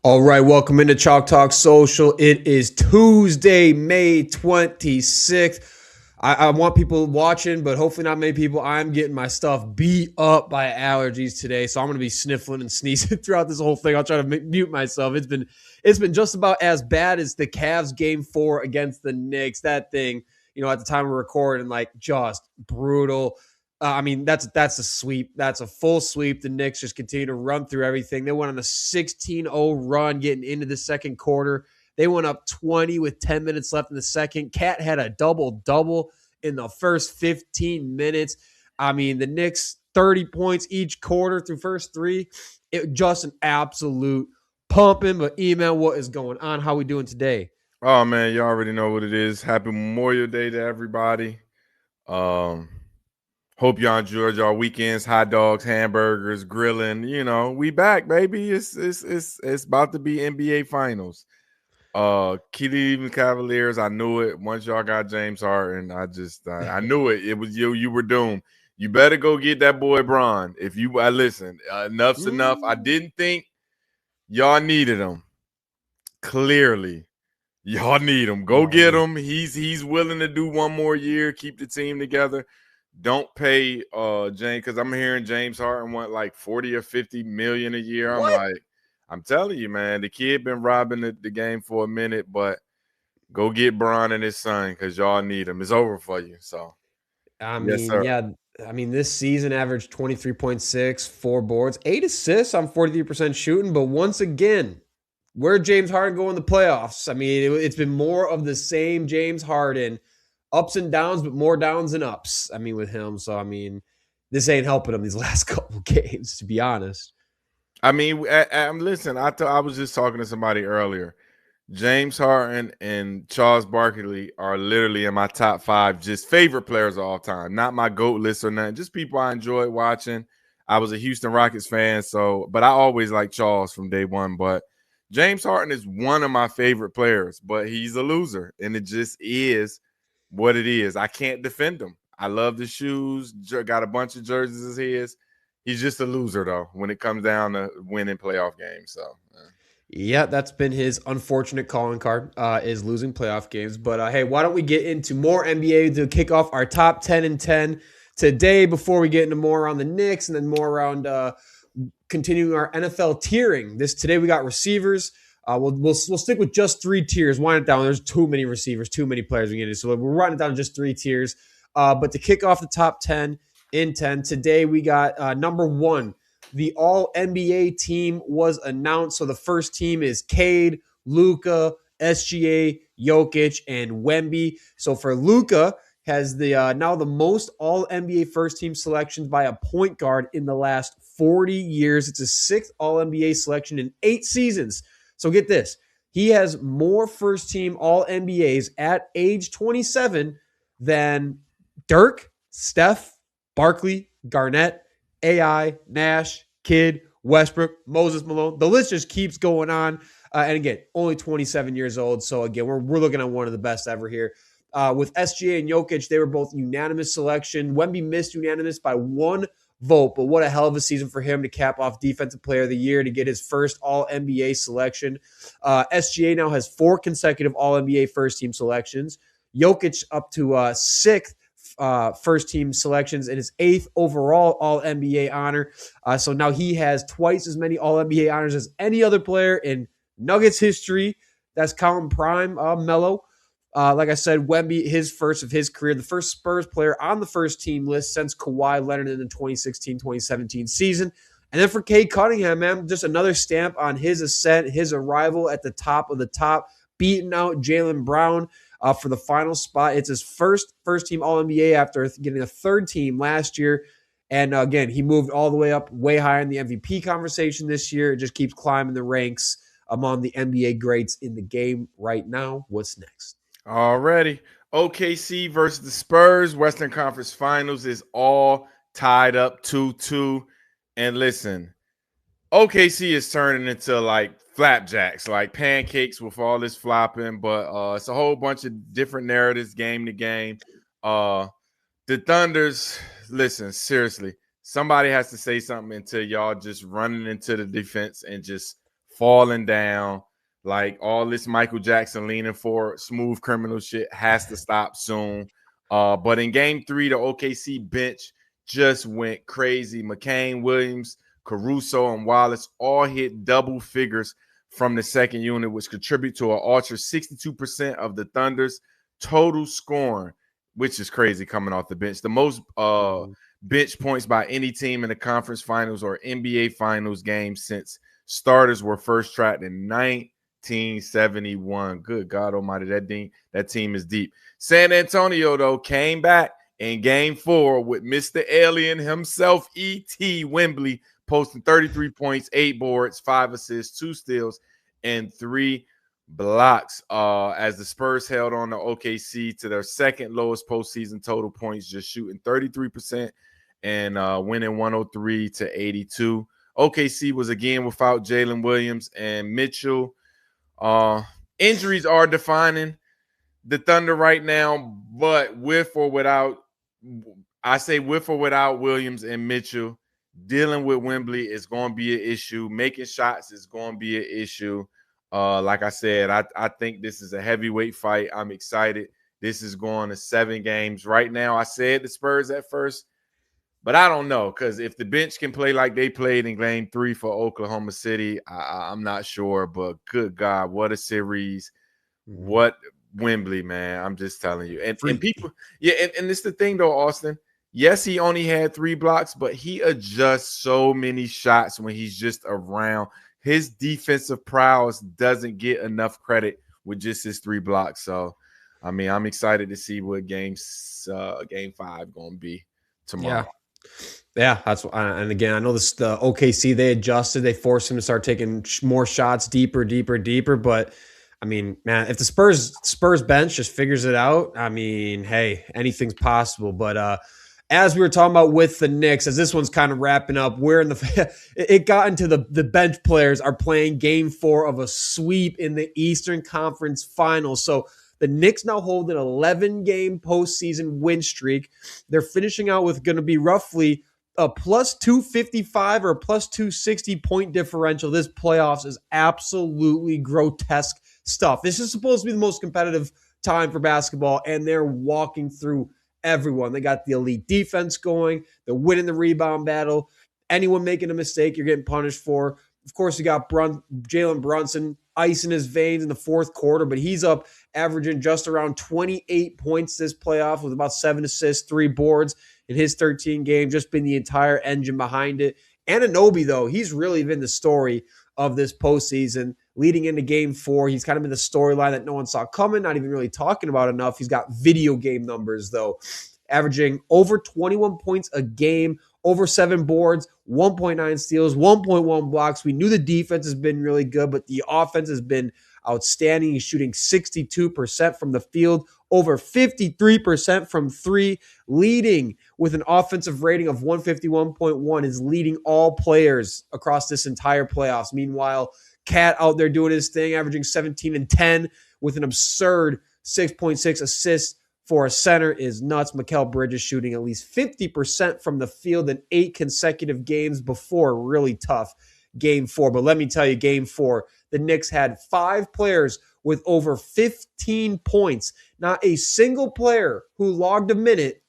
All right, welcome into Chalk Talk Social. It is Tuesday, May 26th. I want people watching, but hopefully not many people. I'm getting my stuff beat up by allergies today, so I'm going to be sniffling and sneezing throughout this whole thing. I'll try to mute myself. It's been just about as bad as the Cavs game 4 against the Knicks. That thing, at the time of recording, like just brutal. That's a sweep. That's a full sweep. The Knicks just continue to run through everything. They went on a 16-0 run getting into the second quarter. They went up 20 with 10 minutes left in the second. Cat had a double-double in the first 15 minutes. The Knicks, 30 points each quarter through first three. It just an absolute pumping. But, Iman, what is going on? How we doing today? Oh man, you already know what it is. Happy Memorial Day to everybody. Hope y'all enjoyed y'all weekends, hot dogs, hamburgers, grilling. We back, baby. It's about to be NBA Finals. Cleveland Cavaliers. I knew it. Once y'all got James Harden, I knew it. It was you. You were doomed. You better go get that boy Bron. If you listen, enough's enough. I didn't think y'all needed him. Clearly. Y'all need him. Go get him. He's willing to do one more year, keep the team together. Don't pay James, because I'm hearing James Harden want like 40 or 50 million a year. I'm telling you, man, the kid been robbing the game for a minute, but go get Bron and his son because y'all need him. It's over for you. So yes, sir. Yeah. This season averaged 23.6, 4 boards, 8 assists on 43% shooting. But once again, where James Harden go in the playoffs? It's been more of the same James Harden, ups and downs, but more downs than ups. With him. So, this ain't helping him these last couple games, to be honest. Listen, I was just talking to somebody earlier. James Harden and Charles Barkley are literally in my top 5 just favorite players of all time. Not my GOAT list or nothing. Just people I enjoyed watching. I was a Houston Rockets fan, but I always liked Charles from day one. But James Harden is one of my favorite players, but he's a loser, and it just is what it is. I can't defend him. I love the shoes. Got a bunch of jerseys as his. He's just a loser, though, when it comes down to winning playoff games. So, yeah, that's been his unfortunate calling card, is losing playoff games. But hey, why don't we get into more NBA to kick off our top 10 and 10 today before we get into more around the Knicks and then more around continuing our NFL tiering. Today we got receivers. We'll stick with just 3 tiers. Wind it down. There's too many receivers, too many players we get into. So we're writing it down to just 3 tiers. But to kick off the top 10 in 10, today we got number 1. The All-NBA team was announced. So the first team is Cade, Luka, SGA, Jokic, and Wemby. So for Luka, has the now the most All-NBA first-team selections by a point guard in the last 40 years. It's a 6th All-NBA selection in 8 seasons. So get this. He has more first-team All-NBAs at age 27 than Dirk, Steph, Barkley, Garnett, AI, Nash, Kidd, Westbrook, Moses Malone. The list just keeps going on. And again, only 27 years old. So again, we're looking at one of the best ever here. With SGA and Jokic, they were both unanimous selection. Wemby missed unanimous by 1 vote, but what a hell of a season for him to cap off Defensive Player of the Year to get his first All-NBA selection. SGA now has 4 consecutive All-NBA first-team selections. Jokic up to 6th first-team selections and his 8th overall All-NBA honor. So now he has twice as many All-NBA honors as any other player in Nuggets history. That's counting prime Melo. Like I said, Wemby, his first of his career, the first Spurs player on the first team list since Kawhi Leonard in the 2016-2017 season. And then for Cade Cunningham, man, just another stamp on his ascent, his arrival at the top of the top, beating out Jaylen Brown for the final spot. It's his first team All-NBA after getting a 3rd team last year. And again, he moved all the way up, way higher in the MVP conversation this year. It just keeps climbing the ranks among the NBA greats in the game right now. What's next? Already. OKC versus the Spurs. Western Conference Finals is all tied up 2-2. And listen, OKC is turning into like flapjacks, like pancakes with all this flopping. But it's a whole bunch of different narratives game to game. The Thunders, listen, seriously, somebody has to say something until y'all just running into the defense and just falling down. Like all this Michael Jackson leaning for smooth criminal shit has to stop soon. But in game 3, the OKC bench just went crazy. McCain, Williams, Caruso, and Wallace all hit double figures from the second unit, which contribute to an ultra 62% of the Thunder's total scoring, which is crazy coming off the bench. The most bench points by any team in the conference finals or NBA finals games since starters were first tracked in 1971. Good God almighty, that team is deep. San Antonio, though, came back in game 4 with Mr. Alien himself, E.T. Wembley, posting 33 points, 8 boards, 5 assists, 2 steals, and 3 blocks as the Spurs held on to OKC to their second lowest postseason total points, just shooting 33% and winning 103-82. OKC was again without Jalen Williams and Mitchell. Injuries are defining the Thunder right now, but with or without Williams and Mitchell, dealing with Wembley is going to be an issue. Making shots is going to be an issue. Like I said, I think this is a heavyweight fight. I'm excited. This is going to 7 games. Right now, I said the Spurs at first, but I don't know, because if the bench can play like they played in game 3 for Oklahoma City, I'm not sure. But good God, what a series. What Wembley, man. I'm just telling you. And people, and it's the thing, though, Austin. Yes, he only had 3 blocks, but he adjusts so many shots when he's just around. His defensive prowess doesn't get enough credit with just his 3 blocks. So, I mean, I'm excited to see what game 5 going to be tomorrow. Yeah, that's and again, I know this. The OKC, they adjusted, they forced him to start taking more shots, deeper. But I mean, man, if the Spurs bench just figures it out, I mean, hey, anything's possible. But as we were talking about with the Knicks, as this one's kind of wrapping up, we're in it got into the bench players are playing game 4 of a sweep in the Eastern Conference Finals. So the Knicks now hold an 11-game postseason win streak. They're finishing out with going to be roughly a plus 255 or a plus 260 point differential. This playoffs is absolutely grotesque stuff. This is supposed to be the most competitive time for basketball, and they're walking through everyone. They got the elite defense going. They're winning the rebound battle. Anyone making a mistake, you're getting punished for. Of course, you got Jalen Brunson ice in his veins in the fourth quarter, but he's up averaging just around 28 points this playoff with about 7 assists, 3 boards in his 13 games, just been the entire engine behind it. Anunoby, though, he's really been the story of this postseason. Leading into game 4, he's kind of been the storyline that no one saw coming, not even really talking about enough. He's got video game numbers, though, averaging over 21 points a game, over 7 boards, 1.9 steals, 1.1 blocks. We knew the defense has been really good, but the offense has been outstanding. He's shooting 62% from the field, over 53% from 3, leading with an offensive rating of 151.1, is leading all players across this entire playoffs. Meanwhile, Cat out there doing his thing, averaging 17 and 10 with an absurd 6.6 assists for a center is nuts. Mikal Bridges shooting at least 50% from the field in 8 consecutive games before a really tough game 4. But let me tell you, game 4, the Knicks had 5 players with over 15 points. Not a single player who logged a minute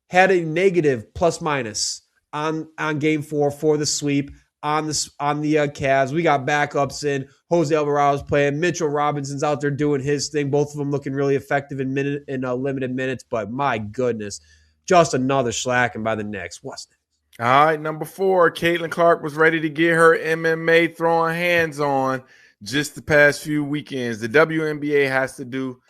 had a negative plus minus on game 4 for the sweep. On the Cavs, we got backups in. Jose Alvarado's playing. Mitchell Robinson's out there doing his thing. Both of them looking really effective in limited minutes. But my goodness, just another slacking by the Knicks. What's next? All right, number 4, Caitlin Clark was ready to get her MMA throwing hands on just the past few weekends. The WNBA has to do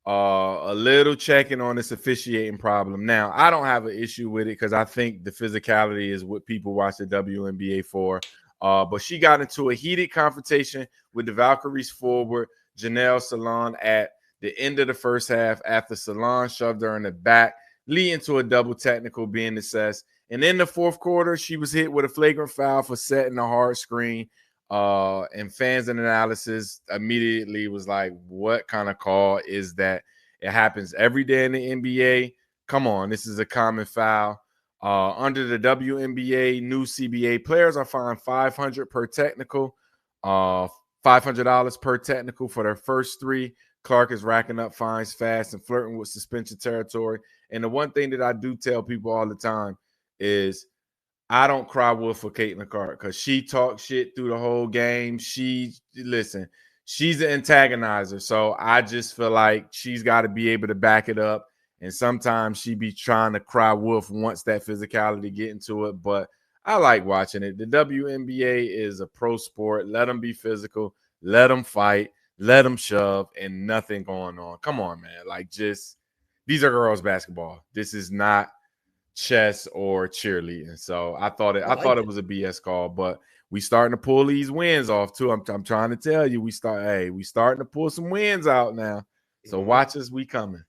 a little checking on this officiating problem. Now, I don't have an issue with it because I think the physicality is what people watch the WNBA for. But she got into a heated confrontation with the Valkyries forward, Janelle Salon, at the end of the first half after Salon shoved her in the back, leading to a double technical being assessed. And in the fourth quarter, she was hit with a flagrant foul for setting a hard screen. And fans and analysis immediately was like, what kind of call is that? It happens every day in the NBA. Come on, this is a common foul. Under the WNBA new CBA, players are fined $500 per technical. $500 per technical for their first 3. Clark is racking up fines fast and flirting with suspension territory. And the one thing that I do tell people all the time is I don't cry wolf for Caitlin Clark because she talks shit through the whole game. She's an antagonizer. So I just feel like she's got to be able to back it up. And sometimes she be trying to cry wolf once that physicality get into it. But I like watching it. The WNBA is a pro sport. Let them be physical. Let them fight. Let them shove and nothing going on. Come on, man. Like, just these are girls basketball. This is not chess or cheerleading. So I thought it was a BS call, but we starting to pull these wins off too. I'm trying to tell you, we starting to pull some wins out now. So watch us, we coming.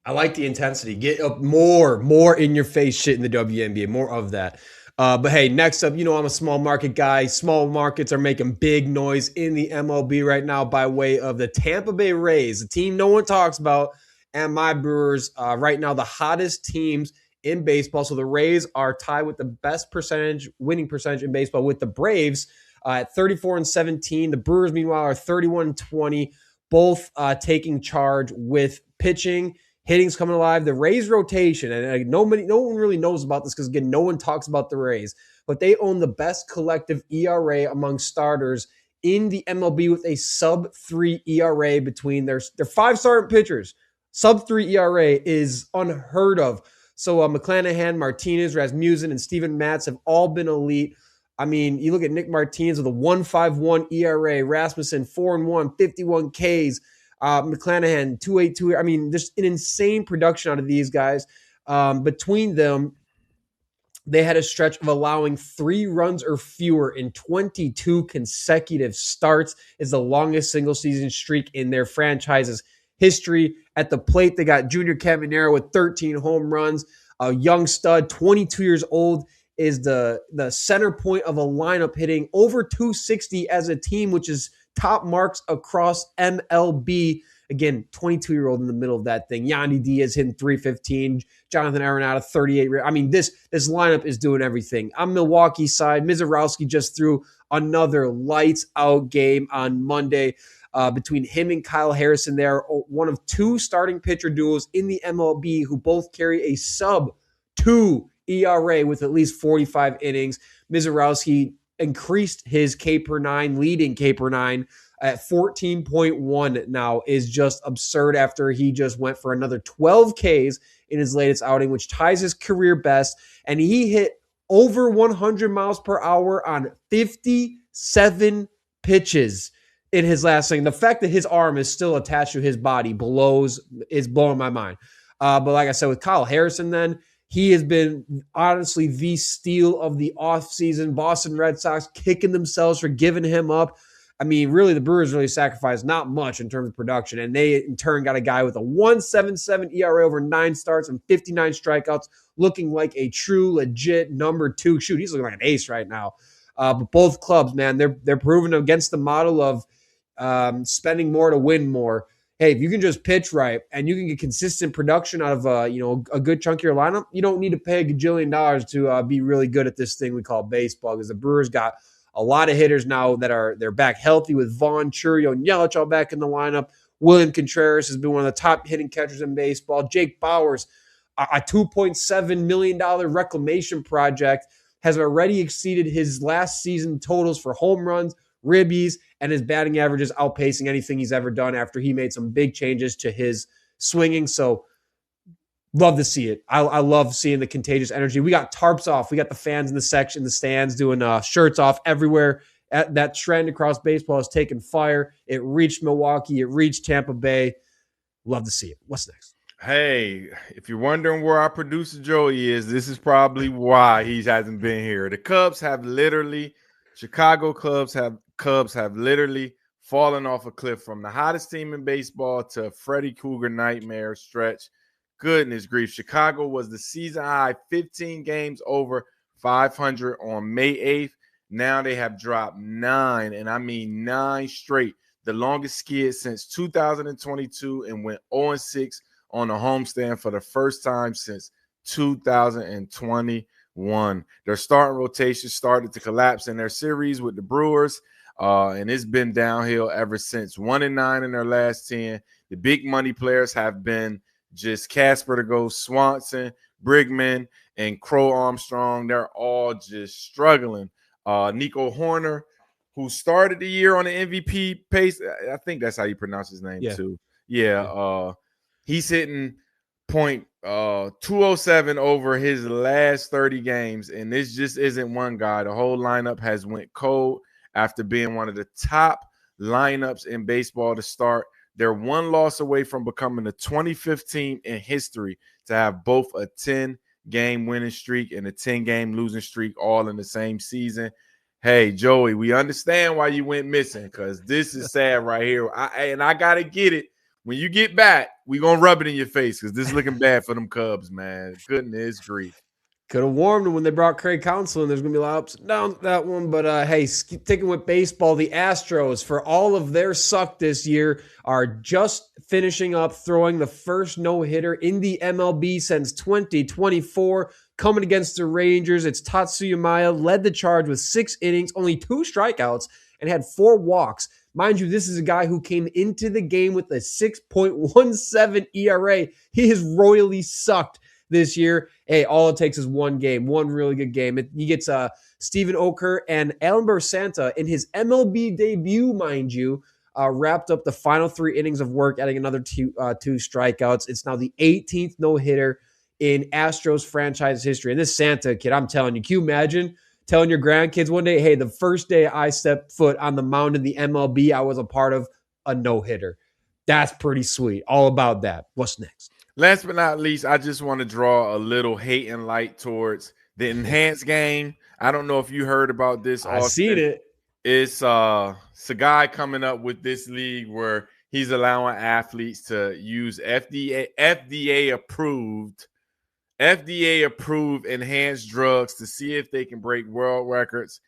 I like the intensity. Get up more in your face shit in the WNBA. More of that. But hey, next up, I'm a small market guy. Small markets are making big noise in the MLB right now by way of the Tampa Bay Rays, a team no one talks about, and my Brewers. Right now, the hottest teams in baseball. So the Rays are tied with the best winning percentage in baseball with the Braves at 34-17. The Brewers, meanwhile, are 31-20, both taking charge with pitching. Hitting's coming alive. The Rays rotation, and no one really knows about this because, again, no one talks about the Rays, but they own the best collective ERA among starters in the MLB with a sub-3 ERA between their 5 starting pitchers. Sub-3 ERA is unheard of. So McClanahan, Martinez, Rasmussen, and Steven Matz have all been elite. I mean, you look at Nick Martinez with a 1.51 ERA, Rasmussen 4-1, 51 Ks, McClanahan 2.82. I mean, there's an insane production out of these guys. Between them, they had a stretch of allowing 3 runs or fewer in 22 consecutive starts. Is the longest single season streak in their franchise's history. At the plate, they got Junior Caminero with 13 home runs. A young stud, 22 years old, is the center point of a lineup hitting over 260 as a team, which is top marks across MLB. Again, 22-year-old in the middle of that thing. Yandy Diaz hitting 315. Jonathan Arenado, 38. I mean, this lineup is doing everything. On Milwaukee's side, Mizorowski just threw another lights-out game on Monday. Between him and Kyle Harrison, they're one of 2 starting pitcher duos in the MLB who both carry a sub-2 ERA with at least 45 innings. Mizorowski increased his K per 9, leading K per 9 at 14.1 now, is just absurd after he just went for another 12 Ks in his latest outing, which ties his career best. And he hit over 100 miles per hour on 57 pitches in his last thing. The fact that his arm is still attached to his body is blowing my mind. But like I said, with Kyle Harrison, then he has been honestly the steal of the offseason. Boston Red Sox kicking themselves for giving him up. I mean, really, the Brewers really sacrificed not much in terms of production, and they in turn got a guy with a 1.77 ERA over 9 starts and 59 strikeouts, looking like a true, legit number 2. Shoot, he's looking like an ace right now. But both clubs, man, they're proving against the model of spending more to win more. Hey, if you can just pitch right and you can get consistent production out of a good chunk of your lineup, you don't need to pay $1 gajillion to be really good at this thing we call baseball. Because the Brewers got a lot of hitters now they're back healthy with Vaughn, Churio, and Yelich all back in the lineup. William Contreras has been one of the top hitting catchers in baseball. Jake Bauers, a $2.7 million reclamation project, has already exceeded his last season totals for home runs, ribbies, and his batting average is outpacing anything he's ever done after he made some big changes to his swinging. So love to see it. I love seeing the contagious energy. We got tarps off. We got the fans in the stands doing shirts off everywhere. That trend across baseball is taking fire. It reached Milwaukee. It reached Tampa Bay. Love to see it. What's next? Hey, if you're wondering where our producer Joey is, this is probably why he hasn't been here. Chicago Cubs have literally fallen off a cliff from the hottest team in baseball to Freddy Krueger nightmare stretch. Goodness grief. Chicago was the season high 15 games over 500 on May 8th. Now they have dropped 9, and I mean 9 straight, the longest skid since 2022, and went 0-6 on a homestand for the first time since 2021. Their starting rotation started to collapse in their series with the Brewers. and it's been downhill ever since. 1-9 in their last 10. The big money players have been just Casper to go, Swanson, Brigman, and Crow Armstrong. They're all just struggling. Nico Horner, who started the year on the MVP pace, I think that's how you pronounce his name too. Yeah. He's hitting point 207 over his last 30 games, and this just isn't one guy. The whole lineup has went cold after being one of the top lineups in baseball to start. They're one loss away from becoming the 25th team in history to have both a 10-game winning streak and a 10-game losing streak all in the same season. Hey, Joey, we understand why you went missing, because this is sad right here. I got to get it. When you get back, we're going to rub it in your face, because this is looking bad for them Cubs, man. Goodness grief. Could have warned them when they brought Craig Counsell, and there's going to be a lot of ups and downs with that one. But, hey, sticking with baseball, the Astros, for all of their suck this year, are just finishing up throwing the first no-hitter in the MLB since 2024. Coming against the Rangers, it's Tatsuya Maya, led the charge with 6 innings, only 2 strikeouts, and had 4 walks. Mind you, this is a guy who came into the game with a 6.17 ERA. He has royally sucked this year. Hey, all it takes is one game, one really good game. He gets Steven Oker and Alan Santa in his MLB debut, mind you, wrapped up the final 3 innings of work, adding another 2 strikeouts. It's now the 18th no-hitter in Astros franchise history. And this Santa kid, I'm telling you, can you imagine telling your grandkids one day, hey, the first day I stepped foot on the mound in the MLB, I was a part of a no-hitter. That's pretty sweet. All about that. What's next? Last but not least, I just want to draw a little hate and light towards the enhanced game. I don't know if you heard about this. I've seen it. It's a guy coming up with this league where he's allowing athletes to use FDA approved enhanced drugs to see if they can break world records.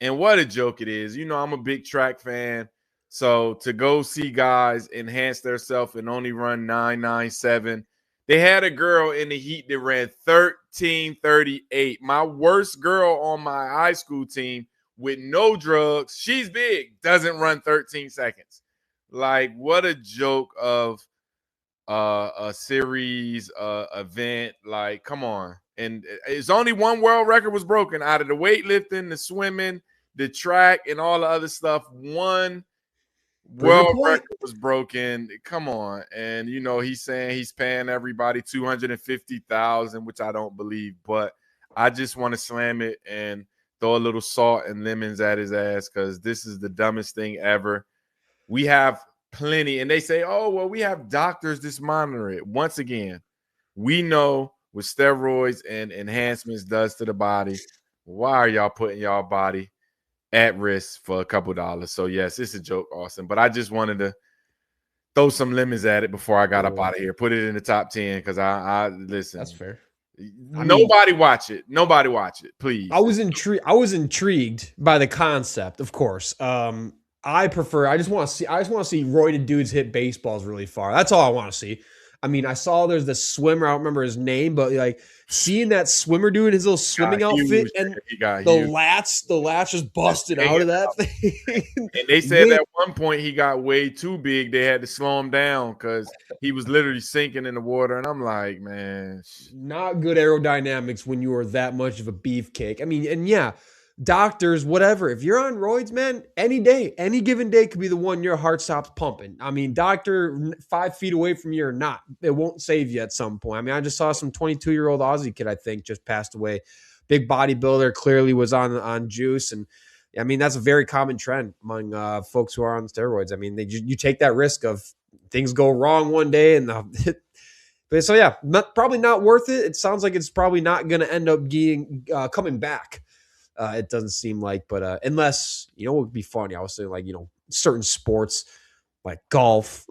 And what a joke it is. You know, I'm a big track fan. So to go see guys enhance themselves and only run 9.97. They had a girl in the heat that ran 13.38. My worst girl on my high school team with no drugs, she's big, doesn't run 13 seconds. Like, what a joke of a series event. Like, come on. And it's only one world record was broken out of the weightlifting, the swimming, the track, and all the other stuff. One world record was broken. Come on. And you know, he's saying he's paying everybody $250,000, which I don't believe, but I just want to slam it and throw a little salt and lemons at his ass, because this is the dumbest thing ever. We have plenty, and they say, oh, well, we have doctors that monitor it. Once again, we know what steroids and enhancements does to the body. Why are y'all putting y'all body at risk for a couple dollars? So yes, it's a joke, Austin, but I just wanted to throw some lemons at it before I got up out of here. Put it in the top 10, because I listen. That's fair. Nobody watch it, please. I was intrigued by the concept, of course. I just want to see roided dudes hit baseballs really far. That's all I want to see. I mean, I saw there's this swimmer, I don't remember his name, but like seeing that swimmer dude in his little swimming outfit, and the lats just busted out of that thing. And they said at one point he got way too big. They had to slow him down because he was literally sinking in the water. And I'm like, man, not good aerodynamics when you are that much of a beefcake. I mean, and yeah, doctors, whatever. If you're on roids, man, any given day could be the one your heart stops pumping. I mean, doctor 5 feet away from you or not, it won't save you at some point. I mean, I just saw some 22-year-old Aussie kid, I think, just passed away. Big bodybuilder, clearly was on juice. And I mean, that's a very common trend among folks who are on steroids. I mean, you take that risk of things go wrong one day and but so yeah, probably not worth it. It sounds like it's probably not going to end up coming back. It doesn't seem like, but unless, you know, what would be funny, I was saying, like, you know, certain sports like golf,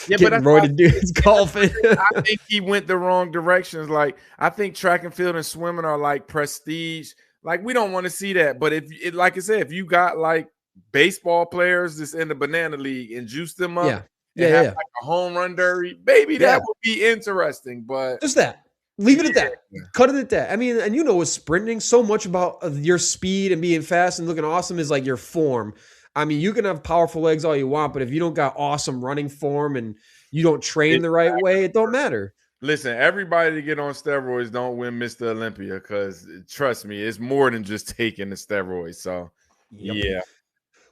yeah, getting roided dudes golfing. I think he went the wrong directions. Like, I think track and field and swimming are like prestige. Like, we don't want to see that. But like I said, if you got like baseball players that's in the banana league and juice them up, have like a home run derby, baby, that would be interesting. But just that. Leave it at that. Cut it at that. I mean, and you know, with sprinting, so much about your speed and being fast and looking awesome is like your form. I mean, you can have powerful legs all you want, but if you don't got awesome running form and you don't train the right way, it don't matter. Listen, everybody to get on steroids don't win Mr. Olympia because trust me, it's more than just taking the steroids. So, Yep. yeah.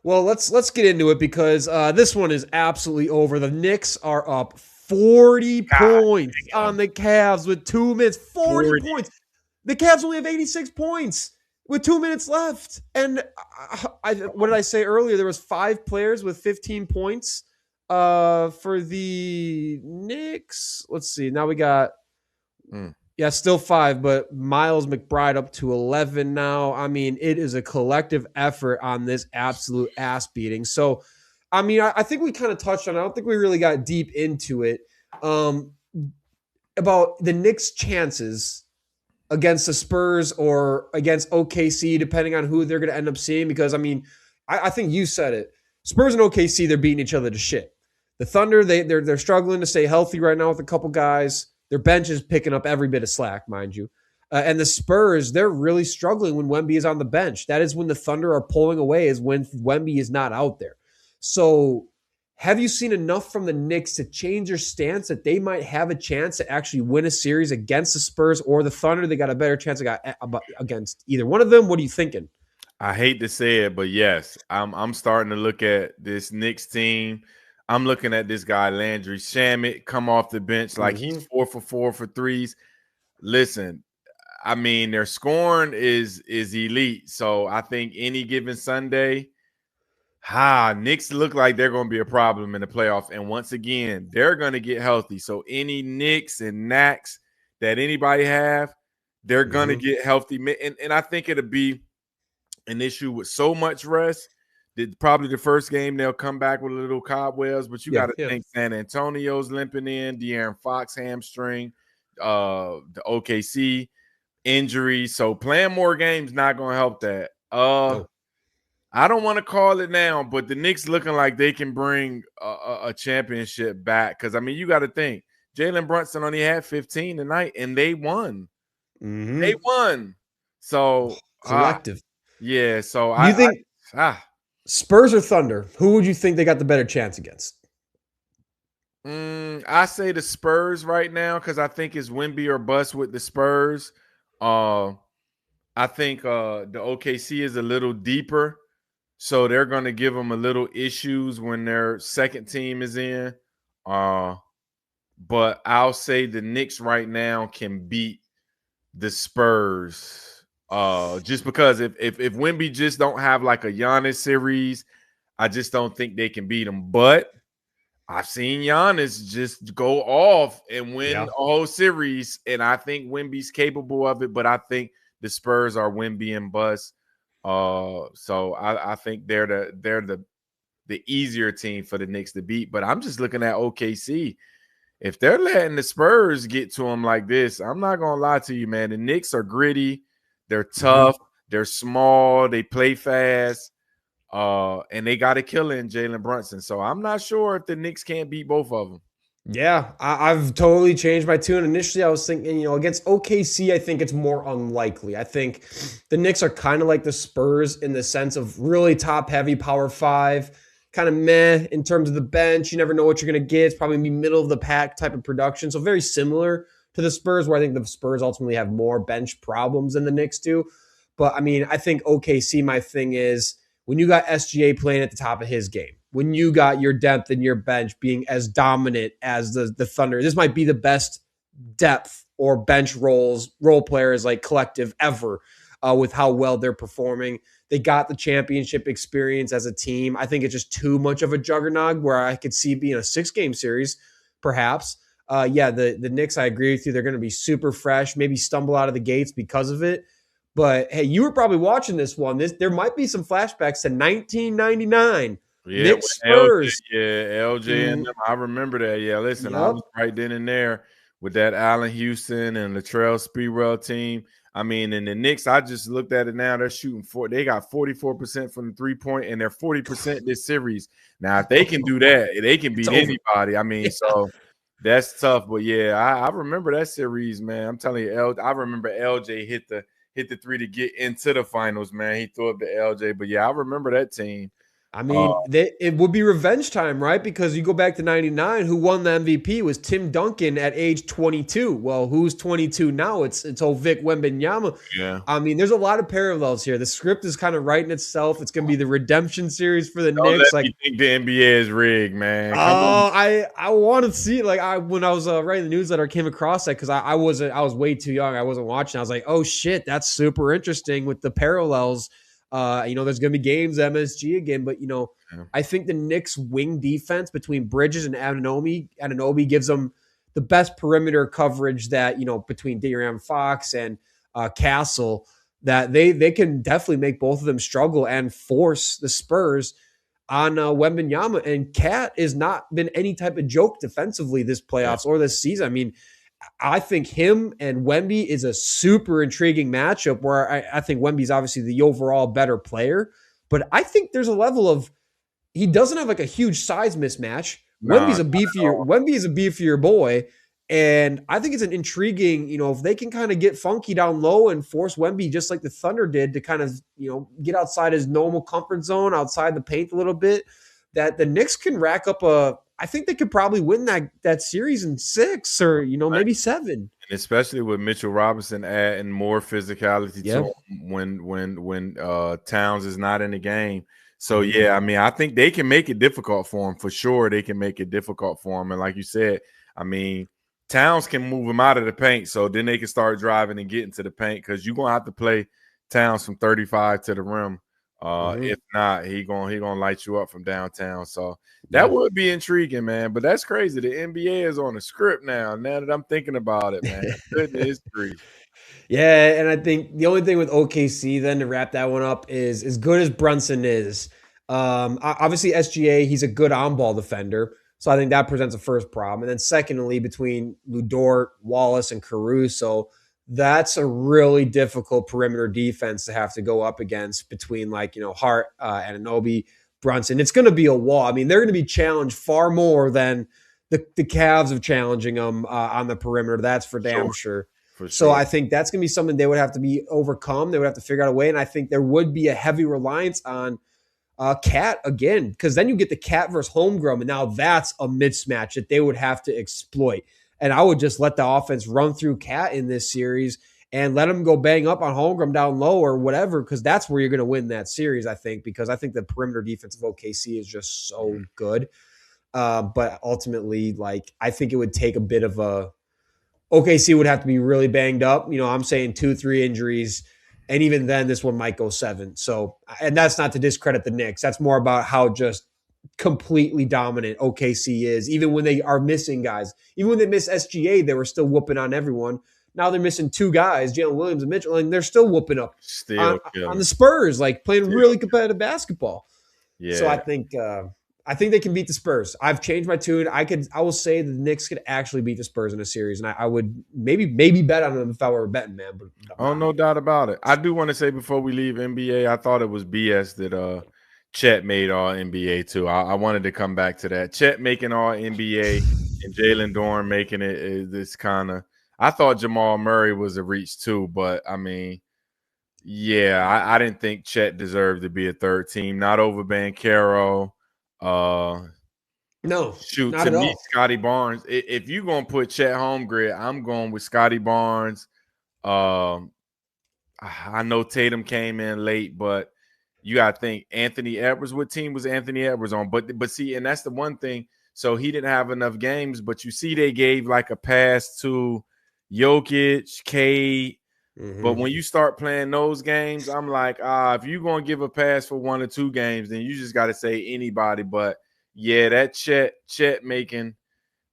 Well, let's get into it because this one is absolutely over. The Knicks are up 40 God points damn. on the Cavs with 2 minutes. 40 40. points. The Cavs only have 86 points with 2 minutes left. And what did I say earlier? There was 5 players with 15 points for the Knicks. Let's see. Now we got yeah, still 5, but Miles McBride up to 11 now. I mean, it is a collective effort on this absolute ass beating. So, I mean, I think we kind of touched on it. I don't think we really got deep into it about the Knicks' chances against the Spurs or against OKC, depending on who they're going to end up seeing. Because, I mean, I think you said it. Spurs and OKC, they're beating each other to shit. The Thunder, they're struggling to stay healthy right now with a couple guys. Their bench is picking up every bit of slack, mind you. And the Spurs, they're really struggling when Wemby is on the bench. That is when the Thunder are pulling away, is when Wemby is not out there. So have you seen enough from the Knicks to change your stance that they might have a chance to actually win a series against the Spurs or the Thunder? They got a better chance against either one of them. What are you thinking? I hate to say it, but yes, I'm starting to look at this Knicks team. I'm looking at this guy Landry Shamet come off the bench like he's 4 for 4 for threes. Listen, I mean their scoring is elite. So I think any given Sunday, Knicks look like they're going to be a problem in the playoff. And once again, they're going to get healthy. So any Knicks and Knacks that anybody have, they're going to get healthy. And I think it'll be an issue with so much rest that probably the first game they'll come back with a little cobwebs, but you got to think San Antonio's limping in, De'Aaron Fox hamstring, the OKC injury. So playing more games not going to help that. No. I don't want to call it now, but the Knicks looking like they can bring a championship back because, I mean, you got to think Jalen Brunson only had 15 tonight, and they won. They won. So collective. Yeah, so you think Spurs or Thunder? Who would you think they got the better chance against? I say the Spurs right now because I think it's Wemby or bust with the Spurs. I think the OKC is a little deeper, so they're going to give them a little issues when their second team is in. But I'll say the Knicks right now can beat the Spurs. Just because if Wemby just don't have like a Giannis series, I just don't think they can beat him. But I've seen Giannis just go off and win a whole series, and I think Wemby's capable of it. But I think the Spurs are Wemby and bust. So I think they're the easier team for the Knicks to beat. But I'm just looking at OKC. If they're letting the Spurs get to them like this, I'm not gonna lie to you, man. The Knicks are gritty. They're tough. They're small. They play fast. And they got a killer in Jalen Brunson. So I'm not sure if the Knicks can't beat both of them. Yeah, I've totally changed my tune. Initially, I was thinking, against OKC, I think it's more unlikely. I think the Knicks are kind of like the Spurs in the sense of really top-heavy, power five, kind of meh in terms of the bench. You never know what you're going to get. It's probably going to be middle-of-the-pack type of production. So very similar to the Spurs, where I think the Spurs ultimately have more bench problems than the Knicks do. But, I mean, I think OKC, my thing is when you got SGA playing at the top of his game, when you got your depth in your bench being as dominant as the Thunder, this might be the best depth or bench role players like collective ever with how well they're performing. They got the championship experience as a team. I think it's just too much of a juggernaut where I could see being a 6-game series, perhaps. The Knicks, I agree with you. They're going to be super fresh, maybe stumble out of the gates because of it. But, hey, you were probably watching this one. There might be some flashbacks to 1999. Yeah, Knicks Spurs. LJ and them. I remember that. Yeah, listen, I was right then and there with that Allen Houston and Latrell Sprewell team. I mean, in the Knicks, I just looked at it now. They're shooting they got 44% from the 3-point, and they're 40% this series. Now, if they can do that, they can beat anybody. I mean, so that's tough. But yeah, I remember that series, man. I'm telling you, I remember LJ hit the three to get into the finals, man. He threw up the LJ. But yeah, I remember that team. I mean, it would be revenge time, right? Because you go back to 99, who won the MVP was Tim Duncan at age 22. Well, who's 22 now? It's old Vic Wembanyama. Yeah. I mean, there's a lot of parallels here. The script is kind of writing itself. It's going to be the redemption series for the Don't Knicks. let Like, me think the NBA is rigged, man. Come on. oh, I want to see it. Like, when I was writing the newsletter, I came across that because I was way too young. I wasn't watching. I was like, oh shit, that's super interesting with the parallels. There's going to be games MSG again, but Yeah. I think the Knicks wing defense between Bridges and Anunoby gives them the best perimeter coverage that between De'Aaron Fox and Castle, that they can definitely make both of them struggle and force the Spurs on Wembanyama. And Cat has not been any type of joke defensively this Yeah. playoffs or this season. I mean, I think him and Wemby is a super intriguing matchup where I think Wemby's obviously the overall better player, but I think there's a level of he doesn't have like a huge size mismatch. Nah, not at all. Wemby is a beefier boy. And I think it's an intriguing, if they can kind of get funky down low and force Wemby just like the Thunder did to kind of, get outside his normal comfort zone, outside the paint a little bit, that the Knicks can rack up I think they could probably win that series in 6 or, maybe 7. And especially with Mitchell Robinson adding more physicality Yeah. to him when Towns is not in the game. So yeah, I mean, I think they can make it difficult for him for sure. They can make it difficult for him, and like you said, I mean, Towns can move him out of the paint, so then they can start driving and getting to the paint because you're gonna have to play Towns from 35 to the rim. If not, he gonna light you up from downtown. So that would be intriguing, man. But that's crazy. The NBA is on a script now. Now that I'm thinking about it, man. Goodness grief. Yeah, and I think the only thing with OKC then to wrap that one up is as good as Brunson is. Obviously SGA, he's a good on-ball defender, so I think that presents a first problem. And then secondly, between Ludort, Wallace, and Caruso, that's a really difficult perimeter defense to have to go up against between Hart, Anunoby, Brunson. It's going to be a wall. I mean, they're going to be challenged far more than the Cavs of challenging them on the perimeter. That's for damn sure. For So sure. I think that's going to be something they would have to be overcome. They would have to figure out a way. And I think there would be a heavy reliance on Cat again, because then you get the Cat versus Holmgren. And now that's a mismatch that they would have to exploit. And I would just let the offense run through Cat in this series and let them go bang up on Holmgren down low or whatever, because that's where you're going to win that series, I think, because I think the perimeter defense of OKC is just so good. But ultimately, I think it would take a bit of a OKC would have to be really banged up. I'm saying 2-3 injuries. And even then, this one might go 7. So, and that's not to discredit the Knicks. That's more about how just completely dominant OKC is. Even when they are missing guys, even when they miss SGA, they were still whooping on everyone. Now they're missing 2 guys, Jalen Williams and Mitchell, and they're still whooping up on the Spurs, playing really competitive basketball. Yeah. So I think they can beat the Spurs. I've changed my tune. I will say the Knicks could actually beat the Spurs in a series, and I would maybe bet on them if I were a betting man. But no doubt about it. I do want to say before we leave NBA, I thought it was BS that Chet made All NBA too. I wanted to come back to that. Chet making All NBA and Jalen Dorn making it is this kind of. I thought Jamal Murray was a reach too, but I mean, yeah, I didn't think Chet deserved to be a third team. Not over Banchero. No, shoot, not to at me, all. Scotty Barnes. If you're gonna put Chet Holmgren, I'm going with Scotty Barnes. I know Tatum came in late, but you got to think Anthony Edwards. What team was Anthony Edwards on? But see, and that's the one thing. So he didn't have enough games, but you see, they gave a pass to Jokic, Cade. But when you start playing those games, I'm like, if you're gonna give a pass for 1 or 2 games, then you just got to say anybody. But yeah, that Chet making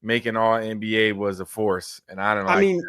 All NBA was a force, and I don't know. I mean,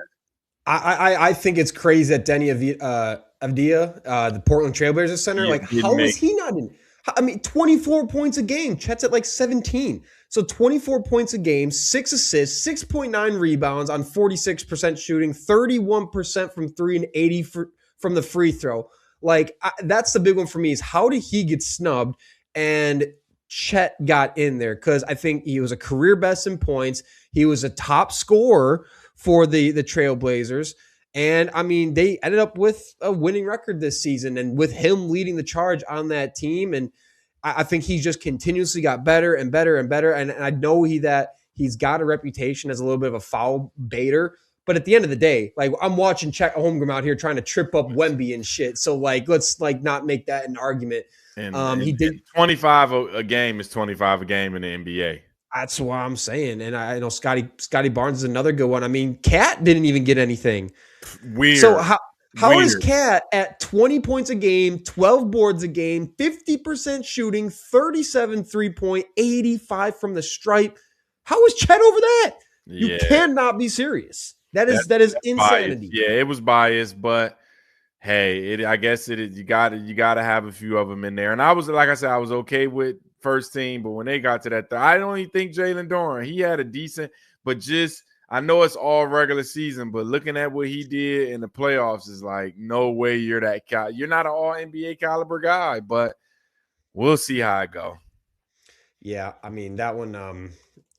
I think it's crazy that Denny Avdia, the Portland Trailblazers center, how is he not in? I mean, 24 points a game. Chet's at 17. So 24 points a game, 6 assists, 6.9 rebounds on 46% shooting, 31% from 3 and 80 from the free throw. That's the big one for me is how did he get snubbed and Chet got in there? Because I think he was a career best in points. He was a top scorer for the Trailblazers. And I mean, they ended up with a winning record this season and with him leading the charge on that team. And I think he's just continuously got better and better and better. And I know he's got a reputation as a little bit of a foul baiter. But at the end of the day, like I'm watching Chet Holmgren out here trying to trip up Wemby and shit. So like, let's like not make that an argument. He did 25 a game is 25 a game in the NBA. That's what I'm saying. And I know Scotty Barnes is another good one. I mean, Cat didn't even get anything. Weird. So how is Cat at 20 points a game, 12 boards a game, 50% shooting, 37 3-point, 85 from the stripe? How is Chet over that? You cannot be serious. That is insanity. Biased. Yeah, it was biased, but hey, I guess it is. You got to have a few of them in there. And I was, like I said, I was okay with first team, but when they got to that, I don't even think Jalen Duren, he had a decent, but just I know it's all regular season, but looking at what he did in the playoffs is like, no way you're that you're not an all NBA caliber guy, but we'll see how it go. Yeah, I mean that one.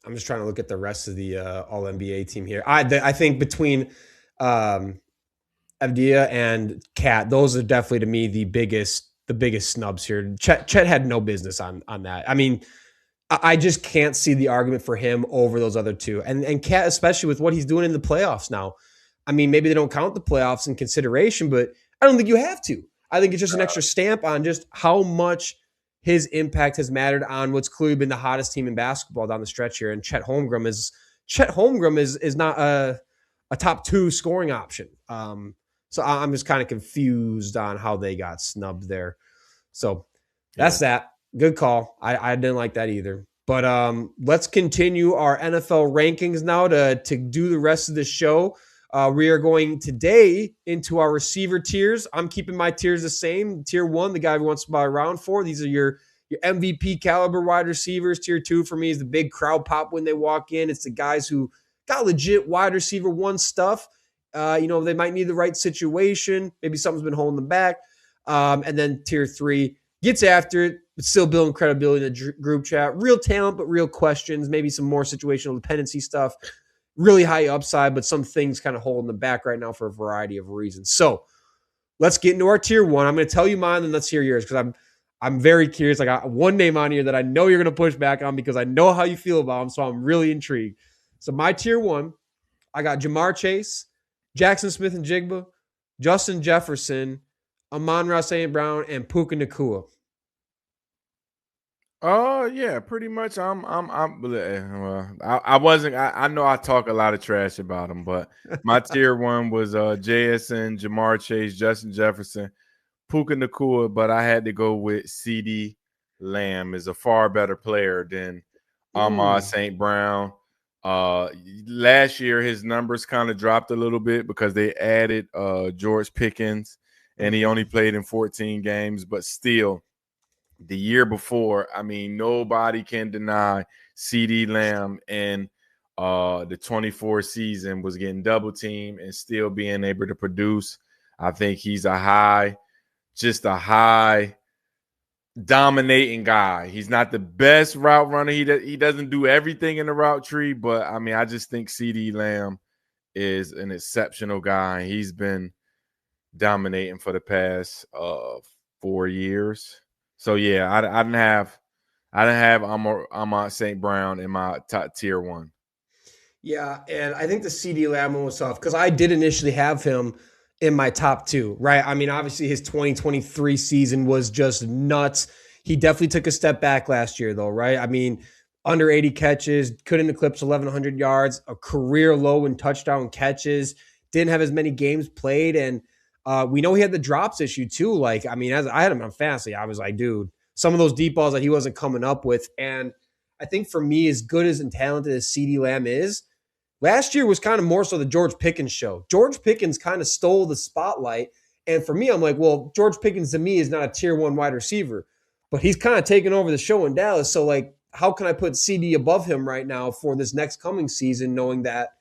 I'm just trying to look at the rest of the all NBA team here. I think between Avdia and Cat, those are definitely to me the biggest snubs here. Chet had no business on that. I mean, I just can't see the argument for him over those other two. And Cat, especially with what he's doing in the playoffs now. I mean, maybe they don't count the playoffs in consideration, but I don't think you have to. I think it's just an extra stamp on just how much his impact has mattered on what's clearly been the hottest team in basketball down the stretch here. And Chet Holmgren is not a top 2 scoring option. So I'm just kind of confused on how they got snubbed there. So that's that. Good call. I didn't like that either. But let's continue our NFL rankings now to do the rest of the show. We are going today into our receiver tiers. I'm keeping my tiers the same. Tier 1, the guy who wants to buy around for. These are your MVP caliber wide receivers. Tier 2 for me is the big crowd pop when they walk in. It's the guys who got legit wide receiver 1 stuff. They might need the right situation. Maybe something's been holding them back. And then tier 3 gets after it, but still building credibility in the group chat. Real talent, but real questions. Maybe some more situational dependency stuff. Really high upside, but some things kind of holding them back right now for a variety of reasons. So let's get into our tier 1. I'm going to tell you mine, and let's hear yours because I'm very curious. I got one name on here that I know you're going to push back on because I know how you feel about him, so I'm really intrigued. So my tier 1, I got Jamar Chase, Jackson Smith and Jigba, Justin Jefferson, Amon-Ra St. Brown, and Puka Nacua. Oh yeah, pretty much. I wasn't. I know I talk a lot of trash about him, but my tier 1 was JSN, Jamar Chase, Justin Jefferson, Puka Nacua, but I had to go with CeeDee Lamb. Is a far better player than Amon St. Brown. Last year his numbers kind of dropped a little bit because they added George Pickens, and he only played in 14 games, but still. The year before, I mean, nobody can deny CeeDee Lamb in the 24 season was getting double teamed and still being able to produce. I think he's a high dominating guy. He's not the best route runner. He doesn't do everything in the route tree, but I mean, I just think CeeDee Lamb is an exceptional guy. He's been dominating for the past 4 years. So yeah, I didn't have Amon St. Brown in my top tier 1. Yeah, and I think the CeeDee Lamb one was tough because I did initially have him in my top 2, right? I mean, obviously his 2023 season was just nuts. He definitely took a step back last year, though, right? I mean, under 80 catches, couldn't eclipse 1,100 yards, a career low in touchdown catches, didn't have as many games played, and we know he had the drops issue too. Like, I mean, as I had him on fantasy, I was like, dude, some of those deep balls that he wasn't coming up with. And I think for me, as good as and talented as CeeDee Lamb is, last year was kind of more so the George Pickens show. George Pickens kind of stole the spotlight. And for me, I'm like, well, George Pickens to me is not a tier 1 wide receiver, but he's kind of taken over the show in Dallas. So like, how can I put CD above him right now for this next coming season, knowing that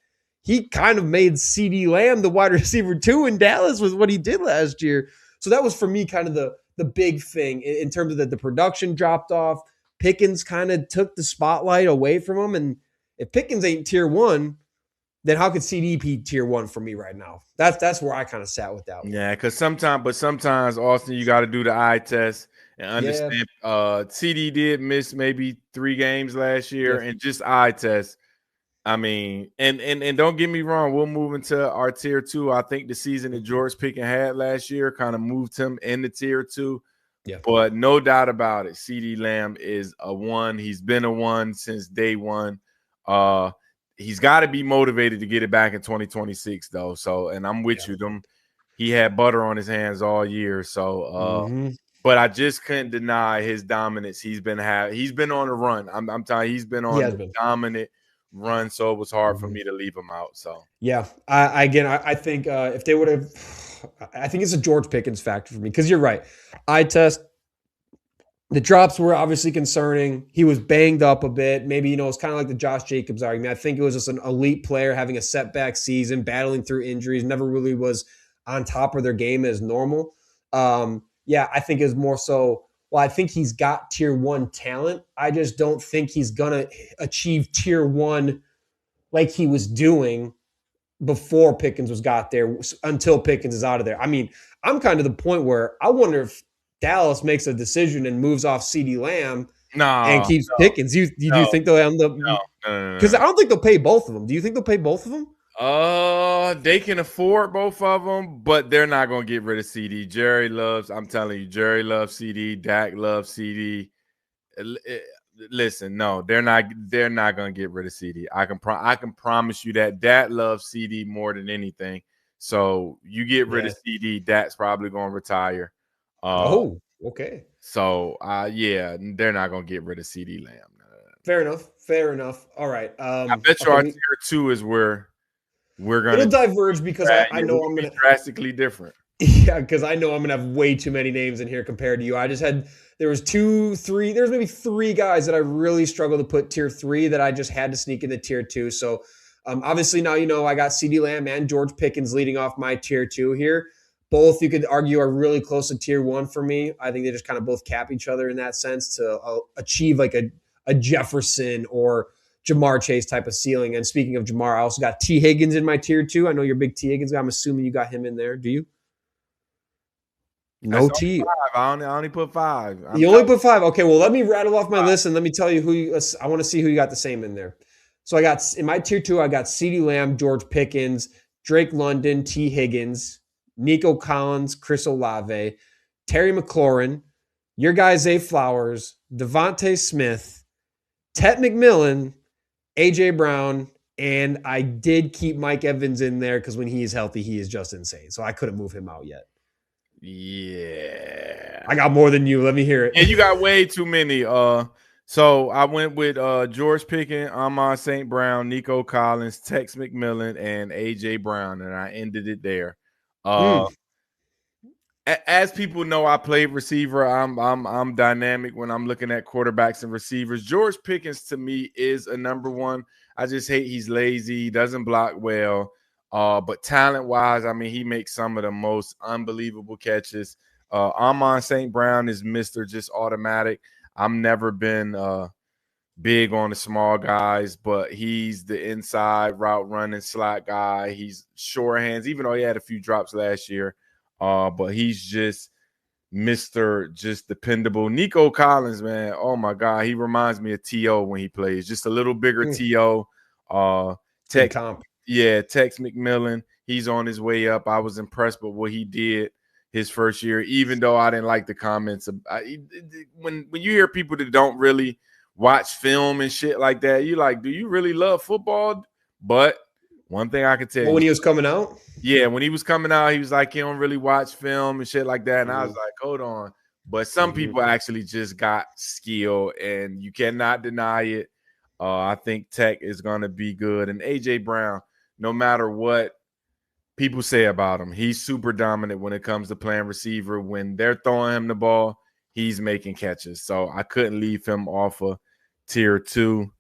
he kind of made CeeDee Lamb the wide receiver 2 in Dallas with what he did last year. So that was for me kind of the big thing in terms of the production dropped off. Pickens kind of took the spotlight away from him. And if Pickens ain't tier 1, then how could CD be tier 1 for me right now? That's where I kind of sat with that one. Yeah, because sometimes, Austin, you got to do the eye test. and Yeah. understand. CD did miss maybe 3 games last year, Yeah. and just eye test. I mean, and don't get me wrong, we'll move into our tier 2. I think the season that George Pickens had last year kind of moved him into tier 2. Yeah. But no doubt about it, CD Lamb is a 1. He's been a 1 since day 1. He's got to be motivated to get it back in 2026, though. So, and I'm with Yeah. you. He had butter on his hands all year. So, but I just couldn't deny his dominance. He's been on a run. I'm telling you, he's been He on has a been. dominant run. So it was hard for me to leave him out. So Yeah. I think if they would have, I think it's a George Pickens factor for me because you're right. Eye test. The drops were obviously concerning. He was banged up a bit. Maybe, it's kind of like the Josh Jacobs argument. I think it was just an elite player having a setback season, battling through injuries, never really was on top of their game as normal. Yeah, I think it was more so, well, I think he's got tier 1 talent. I just don't think he's going to achieve tier 1 like he was doing before Pickens was got there until Pickens is out of there. I mean, I'm kind of the point where I wonder if Dallas makes a decision and moves off CD Lamb and no, keeps Pickens. You do no, think they'll end up? Because I don't think they'll pay both of them. Do you think they'll pay both of them? They can afford both of them, but they're not gonna get rid of CD. I'm telling you, Jerry loves CD. Dak loves CD. Listen, no, they're not. They're not gonna get rid of CD. I can promise you that. Dak loves CD more than anything. So you get rid of CD, Dak's probably gonna retire. Oh, okay. So yeah, they're not gonna get rid of CD Lamb. Fair enough. Fair enough. All right. I bet you our tier 2 is where we're gonna. It'll diverge because I know I'm gonna drastically different. Yeah, because I know I'm gonna have way too many names in here compared to you. There was 2, 3, there's maybe 3 guys that I really struggled to put tier 3 that I just had to sneak into tier 2. So obviously now I got CD Lamb and George Pickens leading off my tier 2 here. Both you could argue are really close to tier 1 for me. I think they just kind of both cap each other in that sense to achieve like a Jefferson or Jamar Chase type of ceiling. And speaking of Jamar, I also got T. Higgins in my tier 2. I know you're a big T. Higgins guy. I'm assuming you got him in there. Do you? No T. I only put 5. You only put 5. Okay, well, let me rattle off my list and let me tell you I want to see who you got the same in there. So I got in my tier 2, I got CeeDee Lamb, George Pickens, Drake London, T. Higgins, Nico Collins, Chris Olave, Terry McLaurin, your guy Zay Flowers, Devontae Smith, Tet McMillan, AJ Brown, and I did keep Mike Evans in there because when he is healthy, he is just insane. So I couldn't move him out yet. Yeah. I got more than you. Let me hear it. Yeah, you got way too many. So I went with George Pickens, Amon St. Brown, Nico Collins, Tex McMillan, and AJ Brown, and I ended it there. As people know, I played receiver. I'm dynamic when I'm looking at quarterbacks and receivers. George Pickens to me is a number 1. I just hate he's lazy, he doesn't block well. But talent-wise, I mean, he makes some of the most unbelievable catches. Amon St. Brown is Mr. Just Automatic. I've never been big on the small guys, but he's the inside route running slot guy. He's sure hands, even though he had a few drops last year. But he's just Mr. Just dependable. Nico Collins, man, oh my God, he reminds me of T.O. when he plays. Just a little bigger T.O. Tex McMillan, he's on his way up. I was impressed with what he did his first year, even though I didn't like the comments. When you hear people that don't really watch film and shit like that, you like, do you really love football? But one thing I can tell you, when he was coming out, when he was coming out, he was like, he don't really watch film and shit like that. And I was like, hold on. But some people actually just got skill, and you cannot deny it. I think Tech is going to be good. And AJ Brown, no matter what people say about him, he's super dominant when it comes to playing receiver. When they're throwing him the ball, he's making catches. So I couldn't leave him off of tier 2.